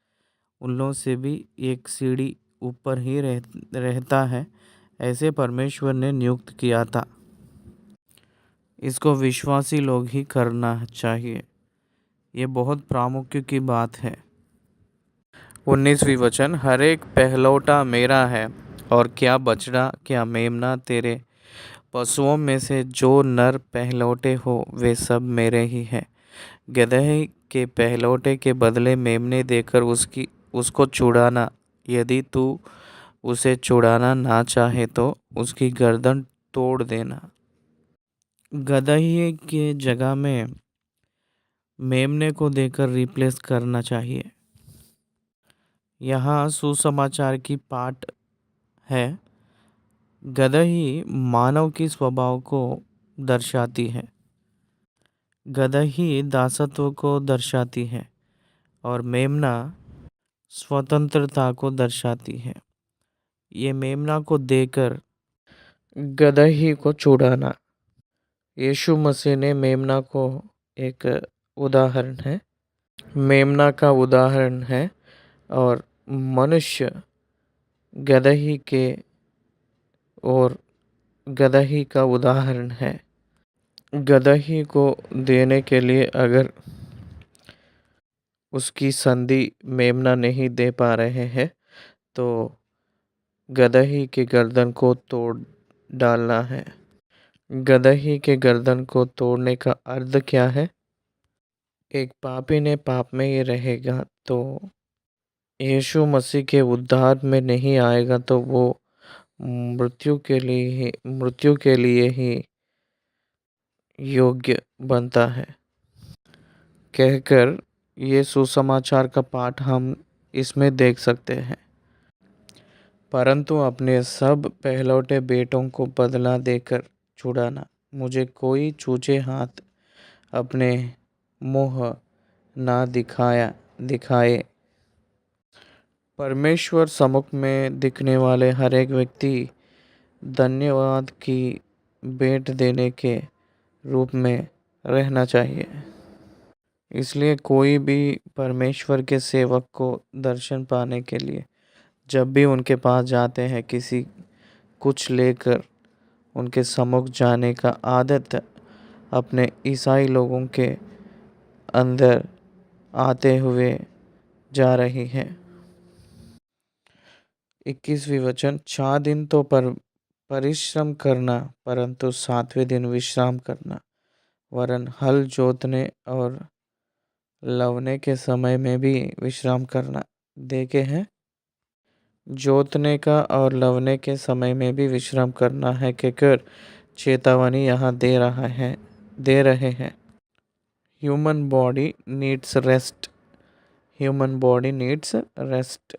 उन लोगों से भी एक सीढ़ी ऊपर ही रहता है। ऐसे परमेश्वर ने नियुक्त किया था। इसको विश्वासी लोग ही करना चाहिए। ये बहुत प्रामुख्य की बात है। 19वीं वचन, हर एक पहलौठा मेरा है और क्या बछड़ा क्या मेमना तेरे पशुओं में से जो नर पहलौठे हो वे सब मेरे ही हैं। गदहे के पहलौठे के बदले मेमने देकर उसको छुड़ाना। यदि तू उसे छुड़ाना ना चाहे तो उसकी गर्दन तोड़ देना। गदहे के जगह में मेमने को देकर रिप्लेस करना चाहिए। यहाँ सुसमाचार की पाठ है। गधा ही मानव की स्वभाव को दर्शाती है। गधा ही दासत्व को दर्शाती है और मेमना स्वतंत्रता को दर्शाती है। ये मेमना को देकर गधा ही को छुड़ाना। यीशु मसीह ने मेमना को एक उदाहरण है, मेमना का उदाहरण है और मनुष्य गधा ही के और गधा ही का उदाहरण है। गधा ही को देने के लिए अगर उसकी संधि मेमना नहीं दे पा रहे हैं तो गधा ही के गर्दन को तोड़ डालना है। गधा ही के गर्दन को तोड़ने का अर्थ क्या है? एक पापी ने पाप में ही रहेगा तो यीशु मसीह के उद्धार में नहीं आएगा तो वो मृत्यु के लिए ही योग्य बनता है कहकर ये सुसमाचार का पाठ हम इसमें देख सकते हैं। परंतु अपने सब पहलौठे बेटों को बदला देकर छुड़ाना। मुझे कोई छूछे हाथ अपने मुँह ना दिखाए। परमेश्वर सम्मुख में दिखने वाले हर एक व्यक्ति धन्यवाद की भेंट देने के रूप में रहना चाहिए। इसलिए कोई भी परमेश्वर के सेवक को दर्शन पाने के लिए जब भी उनके पास जाते हैं किसी कुछ लेकर उनके सम्मुख जाने का आदत अपने ईसाई लोगों के अंदर आते हुए जा रही है। 21वीं वचन, 4 दिन तो परिश्रम करना परंतु 7वें दिन विश्राम करना, वरन हल जोतने और लवने के समय में भी विश्राम करना। देखे हैं, जोतने का और लवने के समय में भी विश्राम करना है कहकर चेतावनी यहाँ दे रहे हैं। Human body needs rest. Human body needs rest.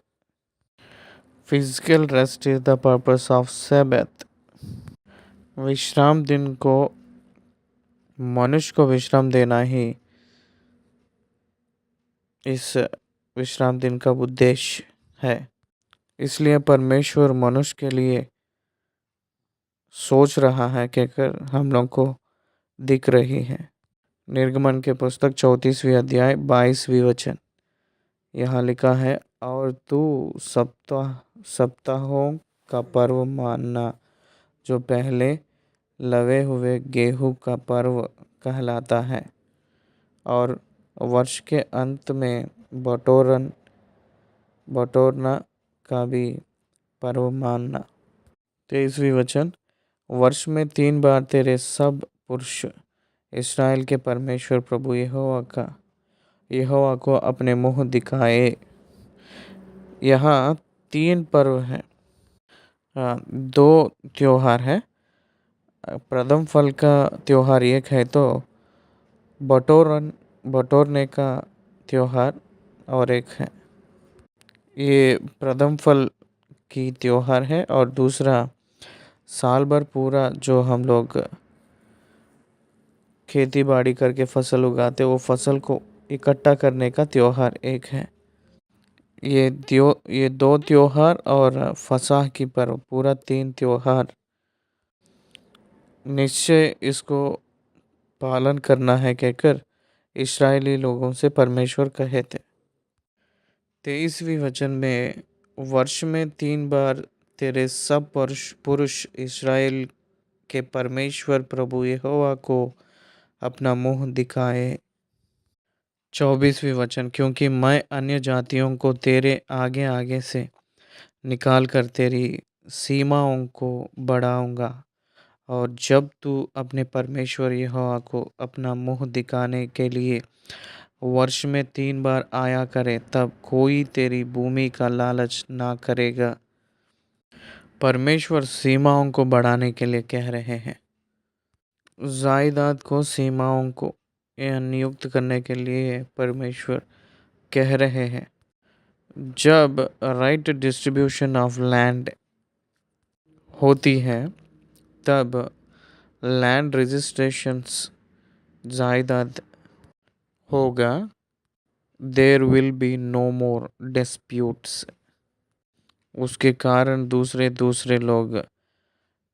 Physical rest is the purpose of Sabbath. विश्राम दिन को मनुष्य को विश्राम देना ही इस विश्राम दिन का उद्देश्य है। इसलिए परमेश्वर मनुष्य के लिए सोच रहा है कहकर हम लोग को दिख रही है। निर्गमन के पुस्तक 34वीं अध्याय 22वीं वचन यहाँ लिखा है, और तू सप्ताहों का पर्व मानना जो पहले लवे हुए गेहूं का पर्व कहलाता है, और वर्ष के अंत में बटोरना का भी पर्व मानना। 23वीं वचन, वर्ष में 3 बार तेरे सब पुरुष इस्राएल के परमेश्वर प्रभु यहोवा को अपने मुँह दिखाए। यहाँ 3 पर्व हैं, 2 त्योहार है। प्रथम फल का त्योहार एक है तो बटोरने का त्योहार और एक है। ये प्रथम फल की त्योहार है और दूसरा साल भर पूरा जो हम लोग खेती बाड़ी करके फसल उगाते वो फसल को इकट्ठा करने का त्योहार एक है। ये 2 त्योहार और फसह की पर्व, पूरा 3 त्योहार निश्चय इसको पालन करना है कहकर इस्राएली लोगों से परमेश्वर कहे थे। 23वीं वचन में, वर्ष में 3 बार तेरे सब पुरुष इस्राएल के परमेश्वर प्रभु यहोवा को अपना मुँह दिखाए। 24वीं वचन, क्योंकि मैं अन्य जातियों को तेरे आगे आगे से निकाल कर तेरी सीमाओं को बढ़ाऊंगा, और जब तू अपने परमेश्वर यहोवा को अपना मुँह दिखाने के लिए वर्ष में 3 बार आया करे तब कोई तेरी भूमि का लालच ना करेगा। परमेश्वर सीमाओं को बढ़ाने के लिए कह रहे हैं। जायदाद को सीमाओं को नियुक्त करने के लिए परमेश्वर कह रहे हैं। जब राइट डिस्ट्रीब्यूशन ऑफ लैंड होती है तब लैंड रजिस्ट्रेशंस जायदाद होगा, there will be no more disputes. उसके कारण दूसरे दूसरे लोग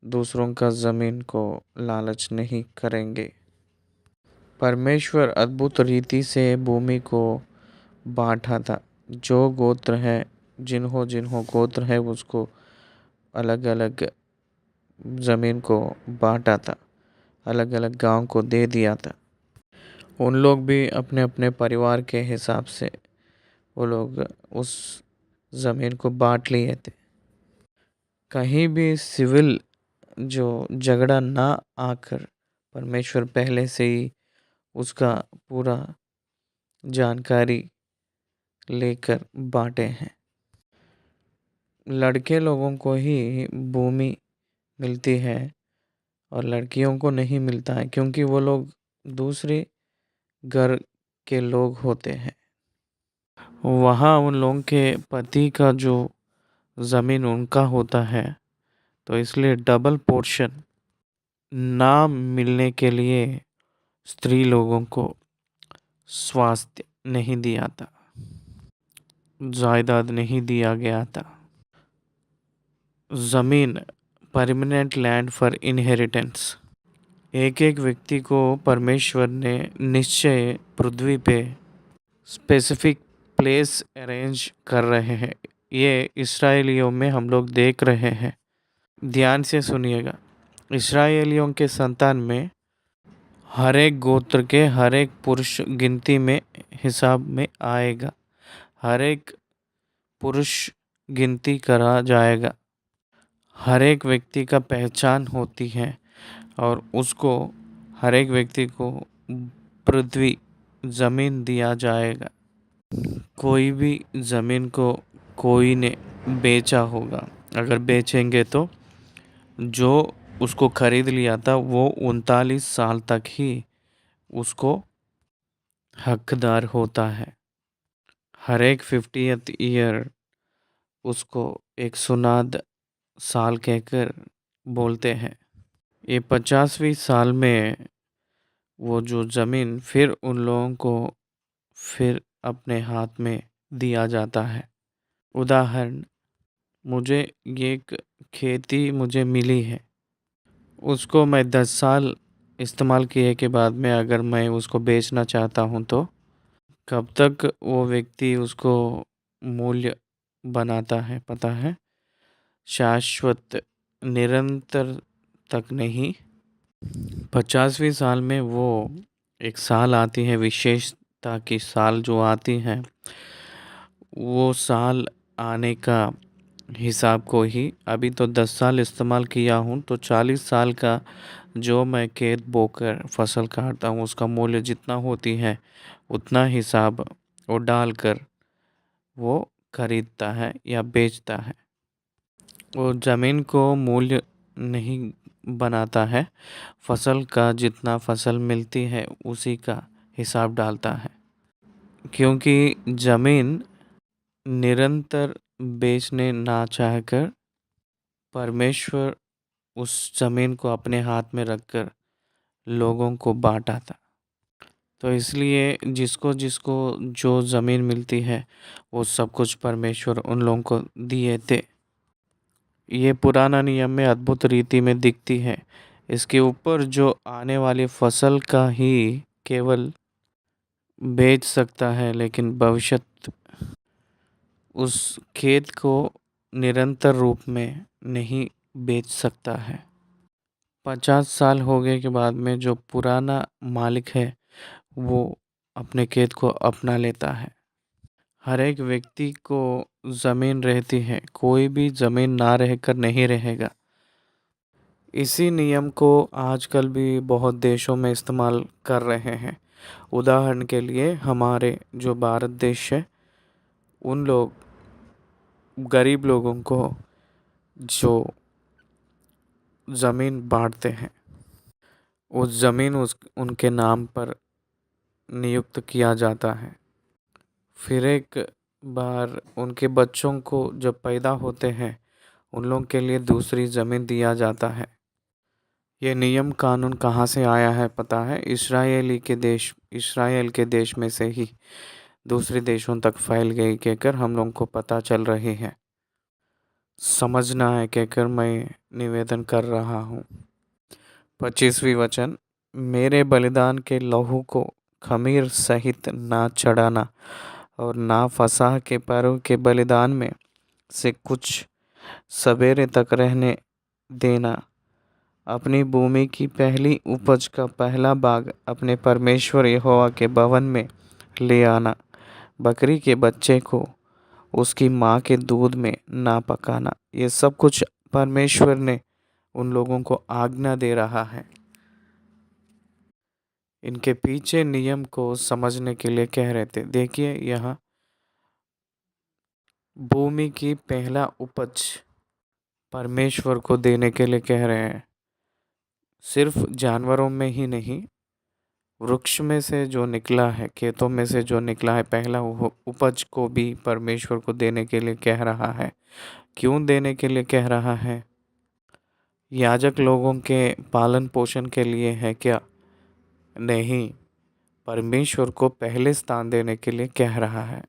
दूसरों का ज़मीन को लालच नहीं करेंगे। परमेश्वर अद्भुत रीति से भूमि को बांटा था। जो गोत्र है, जिन्हों जिन्हों गोत्र है, उसको अलग अलग ज़मीन को बांटा था, अलग अलग गांव को दे दिया था। उन लोग भी अपने अपने परिवार के हिसाब से वो लोग उस ज़मीन को बांट लिए थे। कहीं भी सिविल जो झगड़ा ना आकर परमेश्वर पहले से ही उसका पूरा जानकारी लेकर बांटे हैं। लड़के लोगों को ही भूमि मिलती है और लड़कियों को नहीं मिलता है, क्योंकि वो लोग दूसरे घर के लोग होते हैं। वहाँ उन लोगों के पति का जो ज़मीन उनका होता है, तो इसलिए डबल पोर्शन ना मिलने के लिए स्त्री लोगों को स्वास्थ्य नहीं दिया था, जायदाद नहीं दिया गया था। ज़मीन परमानेंट लैंड फॉर इनहेरिटेंस। एक एक व्यक्ति को परमेश्वर ने निश्चय पृथ्वी पे स्पेसिफिक प्लेस अरेंज कर रहे हैं। ये इस्राएलियों में हम लोग देख रहे हैं। ध्यान से सुनिएगा। इस्राएलियों के संतान में हर एक गोत्र के हर एक पुरुष गिनती में हिसाब में आएगा। हर एक पुरुष गिनती करा जाएगा। हर एक व्यक्ति का पहचान होती है और उसको हर एक व्यक्ति को पृथ्वी ज़मीन दिया जाएगा। कोई भी ज़मीन को कोई ने बेचा होगा, अगर बेचेंगे तो जो उसको खरीद लिया था वो 39 साल तक ही उसको हकदार होता है। हर एक 50th ईयर उसको एक सुनाद साल कहकर बोलते हैं। ये 50वीं साल में वो जो ज़मीन फिर उन लोगों को फिर अपने हाथ में दिया जाता है। उदाहरण, मुझे ये एक खेती मुझे मिली है, उसको मैं 10 साल इस्तेमाल किए के बाद में अगर मैं उसको बेचना चाहता हूँ तो कब तक वो व्यक्ति उसको मूल्य बनाता है पता है? शाश्वत, निरंतर तक नहीं। 50वीं साल में वो एक साल आती है, विशेषता की साल जो आती है, वो साल आने का हिसाब को ही अभी तो 10 साल इस्तेमाल किया हूँ तो 40 साल का जो मैं खेत बोकर फसल काटता हूँ उसका मूल्य जितना होती है उतना हिसाब वो डालकर वो खरीदता है या बेचता है। वो ज़मीन को मूल्य नहीं बनाता है, फसल का जितना फसल मिलती है उसी का हिसाब डालता है। क्योंकि ज़मीन निरंतर बेचने ना चाहकर परमेश्वर उस ज़मीन को अपने हाथ में रखकर लोगों को बांटा था। तो इसलिए जिसको जिसको जो ज़मीन मिलती है वो सब कुछ परमेश्वर उन लोगों को दिए थे। ये पुराना नियम में अद्भुत रीति में दिखती है। इसके ऊपर जो आने वाली फसल का ही केवल बेच सकता है, लेकिन भविष्य उस खेत को निरंतर रूप में नहीं बेच सकता है। 50 साल हो गए के बाद में जो पुराना मालिक है वो अपने खेत को अपना लेता है। हर एक व्यक्ति को ज़मीन रहती है, कोई भी ज़मीन ना रहकर नहीं रहेगा। इसी नियम को आजकल भी बहुत देशों में इस्तेमाल कर रहे हैं। उदाहरण के लिए हमारे जो भारत देश है, उन लोग गरीब लोगों को जो ज़मीन बांटते हैं उस ज़मीन उनके नाम पर नियुक्त किया जाता है। फिर एक बार उनके बच्चों को जब पैदा होते हैं उन लोगों के लिए दूसरी ज़मीन दिया जाता है। ये नियम कानून कहाँ से आया है पता है? इस्राएल के देश में से ही दूसरे देशों तक फैल गई कहकर हम लोगों को पता चल रही है। समझना है कहकर मैं निवेदन कर रहा हूँ। 25वीं वचन, मेरे बलिदान के लहू को खमीर सहित ना चढ़ाना और ना फसह के पर्व के बलिदान में से कुछ सवेरे तक रहने देना। अपनी भूमि की पहली उपज का पहला भाग अपने परमेश्वर यहोवा के भवन में ले आना। बकरी के बच्चे को उसकी माँ के दूध में ना पकाना। ये सब कुछ परमेश्वर ने उन लोगों को आज्ञा दे रहा है। इनके पीछे नियम को समझने के लिए कह रहे थे। देखिए यहाँ भूमि की पहला उपज परमेश्वर को देने के लिए कह रहे हैं। सिर्फ जानवरों में ही नहीं, वृक्ष में से जो निकला है, खेतों में से जो निकला है पहला उपज को भी परमेश्वर को देने के लिए कह रहा है। क्यों देने के लिए कह रहा है? याजक लोगों के पालन पोषण के लिए है क्या? नहीं, परमेश्वर को पहले स्थान देने के लिए कह रहा है।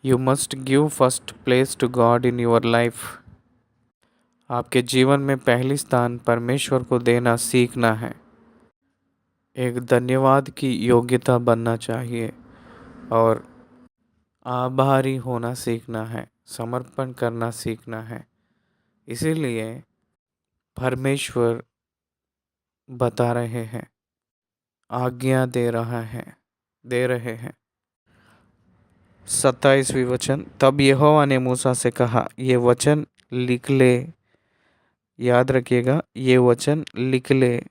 You must give first place to God in your life. आपके जीवन में पहली स्थान परमेश्वर को देना सीखना है। एक धन्यवाद की योग्यता बनना चाहिए और आभारी होना सीखना है, समर्पण करना सीखना है। इसीलिए परमेश्वर बता रहे हैं, आज्ञा दे रहे हैं। 27वीं वचन, तब यहोवा ने मूसा से कहा, ये वचन लिख ले। याद रखिएगा, ये वचन लिख ले।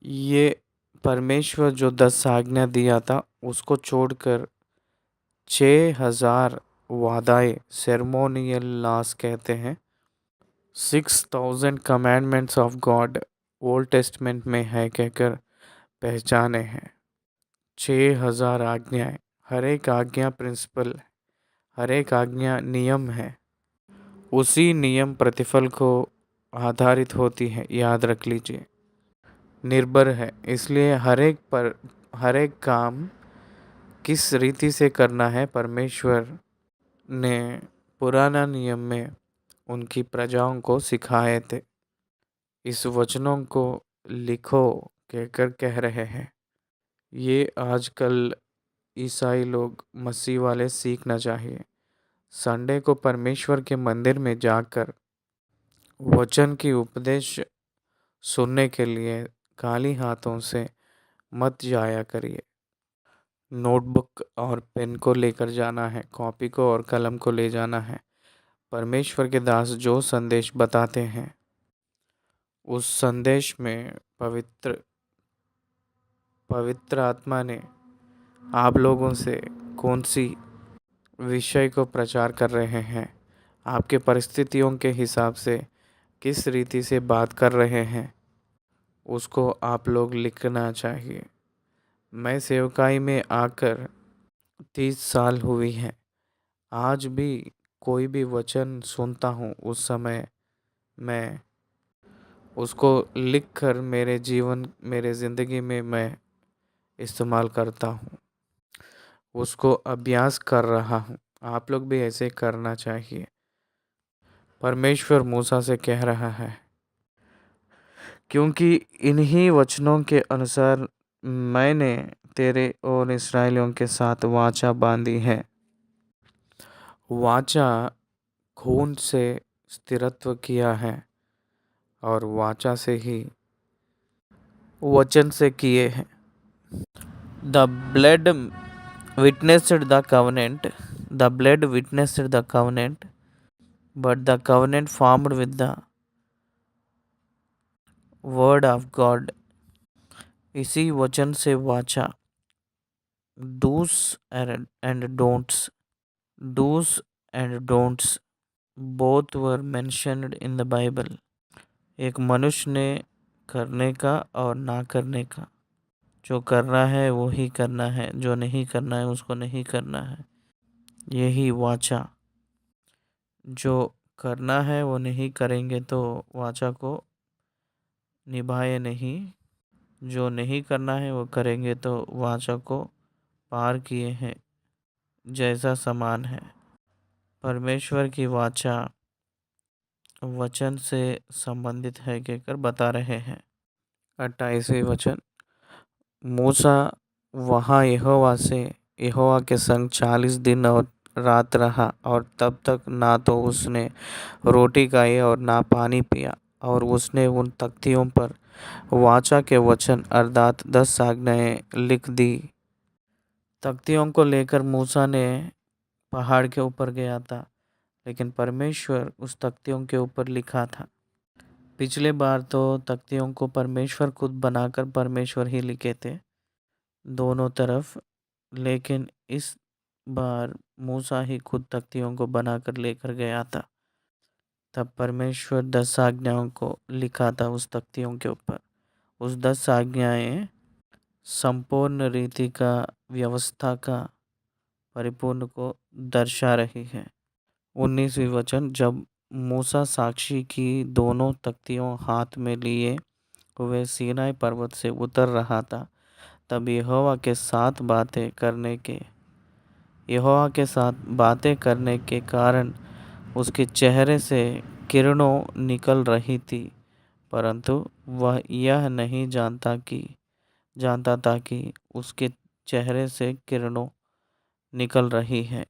ये परमेश्वर जो 10 आज्ञा दिया था उसको छोड़कर 6000 वादाएं, सेरेमोनियल लॉस कहते हैं, 6000 commandments of God old testament में है कहकर पहचाने हैं। 6000 आज्ञाएं, हर एक आज्ञा प्रिंसिपल, हर एक आज्ञा नियम है। उसी नियम प्रतिफल को आधारित होती है, याद रख लीजिए, निर्भर है। इसलिए हर एक काम किस रीति से करना है परमेश्वर ने पुराना नियम में उनकी प्रजाओं को सिखाए थे। इस वचनों को लिखो कहकर कह रहे हैं। ये आजकल ईसाई लोग मसीह वाले सीखना चाहिए। संडे को परमेश्वर के मंदिर में जाकर वचन की उपदेश सुनने के लिए खाली हाथों से मत जाया करिए। नोटबुक और पेन को लेकर जाना है, कॉपी को और कलम को ले जाना है। परमेश्वर के दास जो संदेश बताते हैं उस संदेश में पवित्र आत्मा ने आप लोगों से कौन सी विषय को प्रचार कर रहे हैं, आपके परिस्थितियों के हिसाब से किस रीति से बात कर रहे हैं, उसको आप लोग लिखना चाहिए। मैं सेवकाई में आकर 30 साल हुई है। आज भी कोई भी वचन सुनता हूँ उस समय मैं उसको लिखकर मेरे ज़िंदगी में मैं इस्तेमाल करता हूँ, उसको अभ्यास कर रहा हूँ। आप लोग भी ऐसे करना चाहिए। परमेश्वर मूसा से कह रहा है, क्योंकि इन्हीं वचनों के अनुसार मैंने तेरे और इस्राएलियों के साथ वाचा बांधी है। वाचा खून से स्थिरत्व किया है और वाचा से ही वचन से किए हैं। The blood witnessed the covenant, the blood witnessed the covenant, but the covenant formed with the word of God। इसी वचन से वाचा, do's and don'ts, do's and don'ts both were mentioned in the Bible। एक मनुष्य ने करने का और ना करने का, जो करना है वो ही करना है, जो नहीं करना है उसको नहीं करना है। यही वाचा। जो करना है वो नहीं करेंगे तो वाचा को निभाए नहीं, जो नहीं करना है वो करेंगे तो वाचा को पार किए हैं जैसा समान है। परमेश्वर की वाचा वचन से संबंधित है कहकर बता रहे हैं। 28वें वचन। मूसा वहाँ यहोवा के संग 40 दिन और रात रहा, और तब तक ना तो उसने रोटी खाई और ना पानी पिया। और उसने उन तख्तियों पर वाचा के वचन अर्थात 10 आज्ञाएं लिख दी। तख्तियों को लेकर मूसा ने पहाड़ के ऊपर गया था, लेकिन परमेश्वर उस तख्तियों के ऊपर लिखा था। पिछले बार तो तख्तियों को परमेश्वर खुद बनाकर परमेश्वर ही लिखे थे दोनों तरफ, लेकिन इस बार मूसा ही खुद तख्तियों को बनाकर लेकर गया था। तब परमेश्वर 10 आज्ञाओं को लिखा था उस तख्तियों के ऊपर। उस 10 आज्ञाएं संपूर्ण रीति का, व्यवस्था का, परिपूर्ण को दर्शा रही है। 19वीं वचन। जब मूसा साक्षी की दोनों तख्तियों हाथ में लिए हुए सीनाई पर्वत से उतर रहा था, तब यहोवा के साथ बातें करने के कारण उसके चेहरे से किरणों निकल रही थी, परंतु वह यह नहीं जानता था कि उसके चेहरे से किरणों निकल रही है।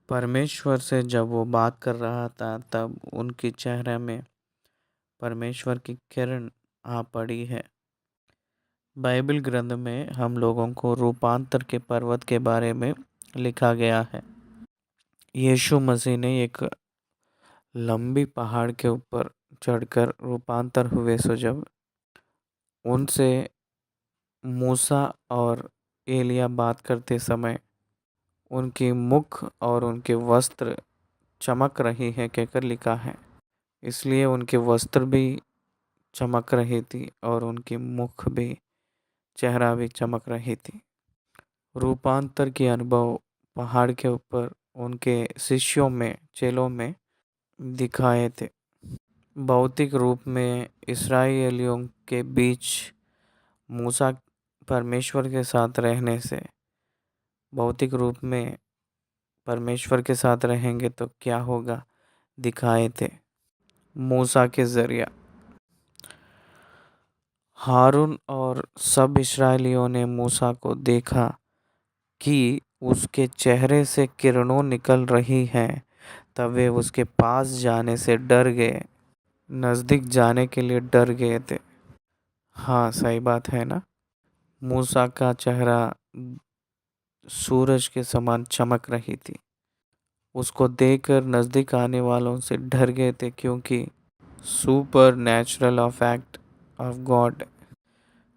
परमेश्वर से जब वो बात कर रहा था तब उनके चेहरे में परमेश्वर की किरण आ पड़ी है। बाइबल ग्रंथ में हम लोगों को रूपांतर के पर्वत के बारे में लिखा गया है। यीशु मसीह ने एक लंबी पहाड़ के ऊपर चढ़कर रूपांतर हुए, सो जब उनसे मूसा और एलिया बात करते समय उनकी मुख और उनके वस्त्र चमक रही है कहकर लिखा है। इसलिए उनके वस्त्र भी चमक रही थी और उनकी मुख भी, चेहरा भी चमक रही थी। रूपांतर के अनुभव पहाड़ के ऊपर उनके चेलों में दिखाए थे। भौतिक रूप में इस्राएलियों के बीच मूसा परमेश्वर के साथ रहने से, भौतिक रूप में परमेश्वर के साथ रहेंगे तो क्या होगा दिखाए थे मूसा के जरिया। हारून और सब इस्राएलियों ने मूसा को देखा कि उसके चेहरे से किरणों निकल रही हैं, तब वे उसके पास जाने से डर गए, नज़दीक जाने के लिए डर गए थे। हाँ, सही बात है ना। मूसा का चेहरा सूरज के समान चमक रही थी। उसको देखकर नज़दीक आने वालों से डर गए थे, क्योंकि super natural effect of God.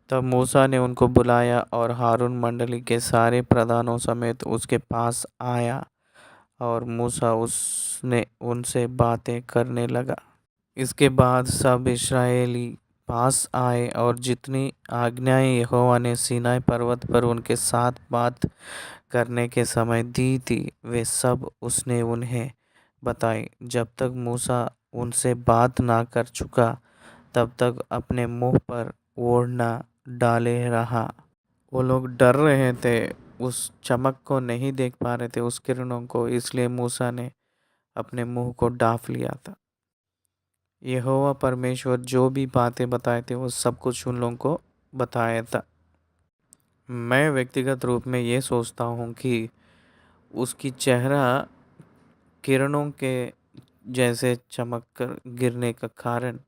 तब मूसा ने उनको बुलाया और हारून मंडली के सारे प्रधानों समेत उसके पास आया, और मूसा उसने उनसे बातें करने लगा। इसके बाद सब इस्राएली पास आए और जितनी आज्ञाएं यहोवा ने सीनाई पर्वत पर उनके साथ बात करने के समय दी थी वे सब उसने उन्हें बताई। जब तक मूसा उनसे बात ना कर चुका तब तक अपने मुंह पर ओढ़ना डाले रहा। वो लोग डर रहे थे, उस चमक को नहीं देख पा रहे थे, उस किरणों को, इसलिए मूसा ने अपने मुंह को ढाँप लिया था। यहोवा परमेश्वर जो भी बातें बताए थे वो सब कुछ उन लोगों को बताया था। मैं व्यक्तिगत रूप में ये सोचता हूँ कि उसकी चेहरा किरणों के जैसे चमक कर गिरने का कारण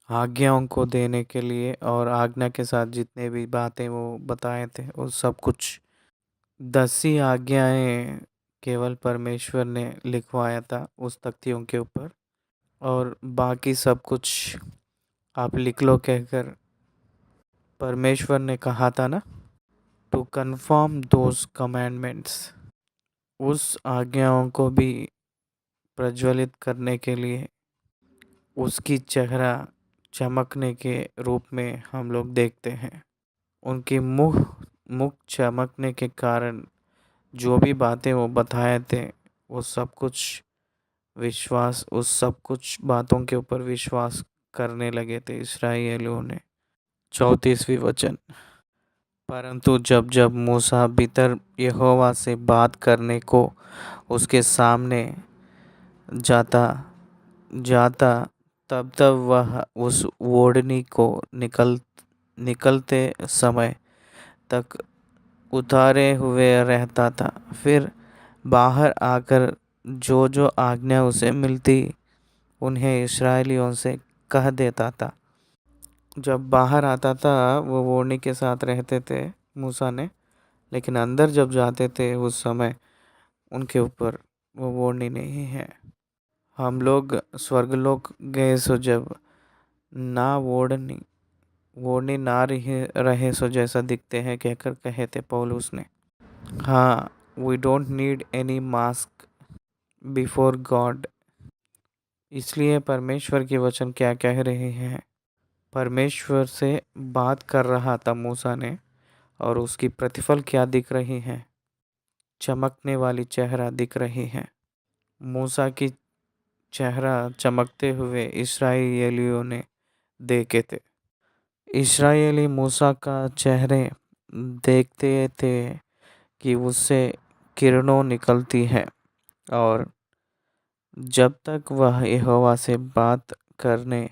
आज्ञाओं को देने के लिए, और आज्ञा के साथ जितने भी बातें वो बताए थे वो सब कुछ 10 ही आज्ञाएं केवल परमेश्वर ने लिखवाया था उस तख्तियों के ऊपर, और बाकी सब कुछ आप लिख लो कहकर परमेश्वर ने कहा था ना, टू कन्फर्म दोज कमांडमेंट्स। उस आज्ञाओं को भी प्रज्वलित करने के लिए उसकी चेहरा चमकने के रूप में हम लोग देखते हैं। उनकी मुख चमकने के कारण जो भी बातें वो बताए थे वो सब कुछ उस सब कुछ बातों के ऊपर विश्वास करने लगे थे इस्राएलियों ने। 34वीं वचन। परंतु जब जब मूसा भीतर यहोवा से बात करने को उसके सामने जाता जाता तब तब वह उस ओढ़नी को निकलते समय तक उतारे हुए रहता था। फिर बाहर आकर जो जो आज्ञा उसे मिलती उन्हें इस्राएलियों से कह देता था। जब बाहर आता था वो ओढ़नी के साथ रहते थे मूसा ने, लेकिन अंदर जब जाते थे उस समय उनके ऊपर वो ओढ़नी नहीं है। हम लोग स्वर्गलोक गए सो जब ना ओढ़नी ओढ़नी ना रहे सो जैसा दिखते हैं कहकर कहे थे पौलुस ने। हाँ, we don't need any mask before God. इसलिए परमेश्वर के वचन क्या कह रहे हैं। परमेश्वर से बात कर रहा था मूसा ने और उसकी प्रतिफल क्या दिख रही है। चमकने वाली चेहरा दिख रही है। मूसा की चेहरा चमकते हुए इस्राएलियों ने देखे थे। इस्राएली मूसा का चेहरे देखते थे कि उससे किरणों निकलती है और जब तक वह यहोवा से बात करने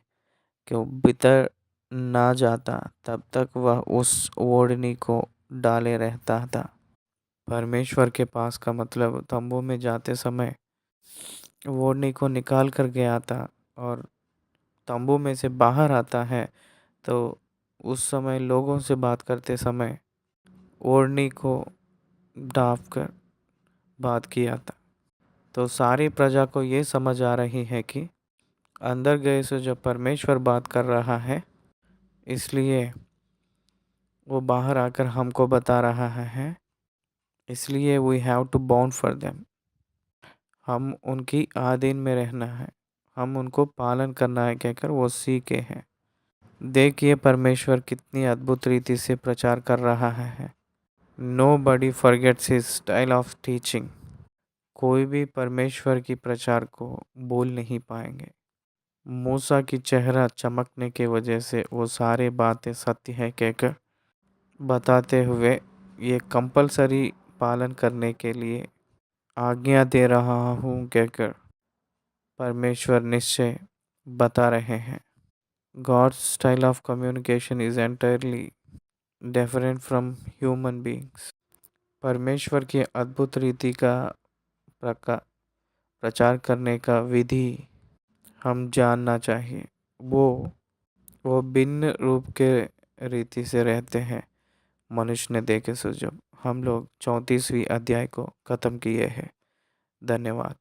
के भीतर ना जाता तब तक वह उस ओढ़नी को डाले रहता था। परमेश्वर के पास का मतलब तंबू में जाते समय ओढ़नी को निकाल कर गया था और तंबू में से बाहर आता है तो उस समय लोगों से बात करते समय ओढ़नी को ढाँप कर बात किया था। तो सारी प्रजा को ये समझ आ रही है कि अंदर गए से जब परमेश्वर बात कर रहा है, इसलिए वो बाहर आकर हमको बता रहा है। इसलिए we have to bound for them. हम उनकी आधीन में रहना है, हम उनको पालन करना है कहकर वो सीखे हैं। देखिए परमेश्वर कितनी अद्भुत रीति से प्रचार कर रहा है। Nobody forgets his style of teaching. कोई भी परमेश्वर की प्रचार को भूल नहीं पाएंगे। मूसा की चेहरा चमकने के वजह से वो सारे बातें सत्य है कहकर बताते हुए ये कंपलसरी पालन करने के लिए आज्ञा दे रहा हूँ कहकर परमेश्वर निश्चय बता रहे हैं। God's style of communication is entirely different from human beings. परमेश्वर की अद्भुत रीति का प्रचार करने का विधि हम जानना चाहिए। वो भिन्न रूप के रीति से रहते हैं। मनुष्य ने देखे सो जब हम लोग 34वीं अध्याय को ख़त्म किए हैं। धन्यवाद।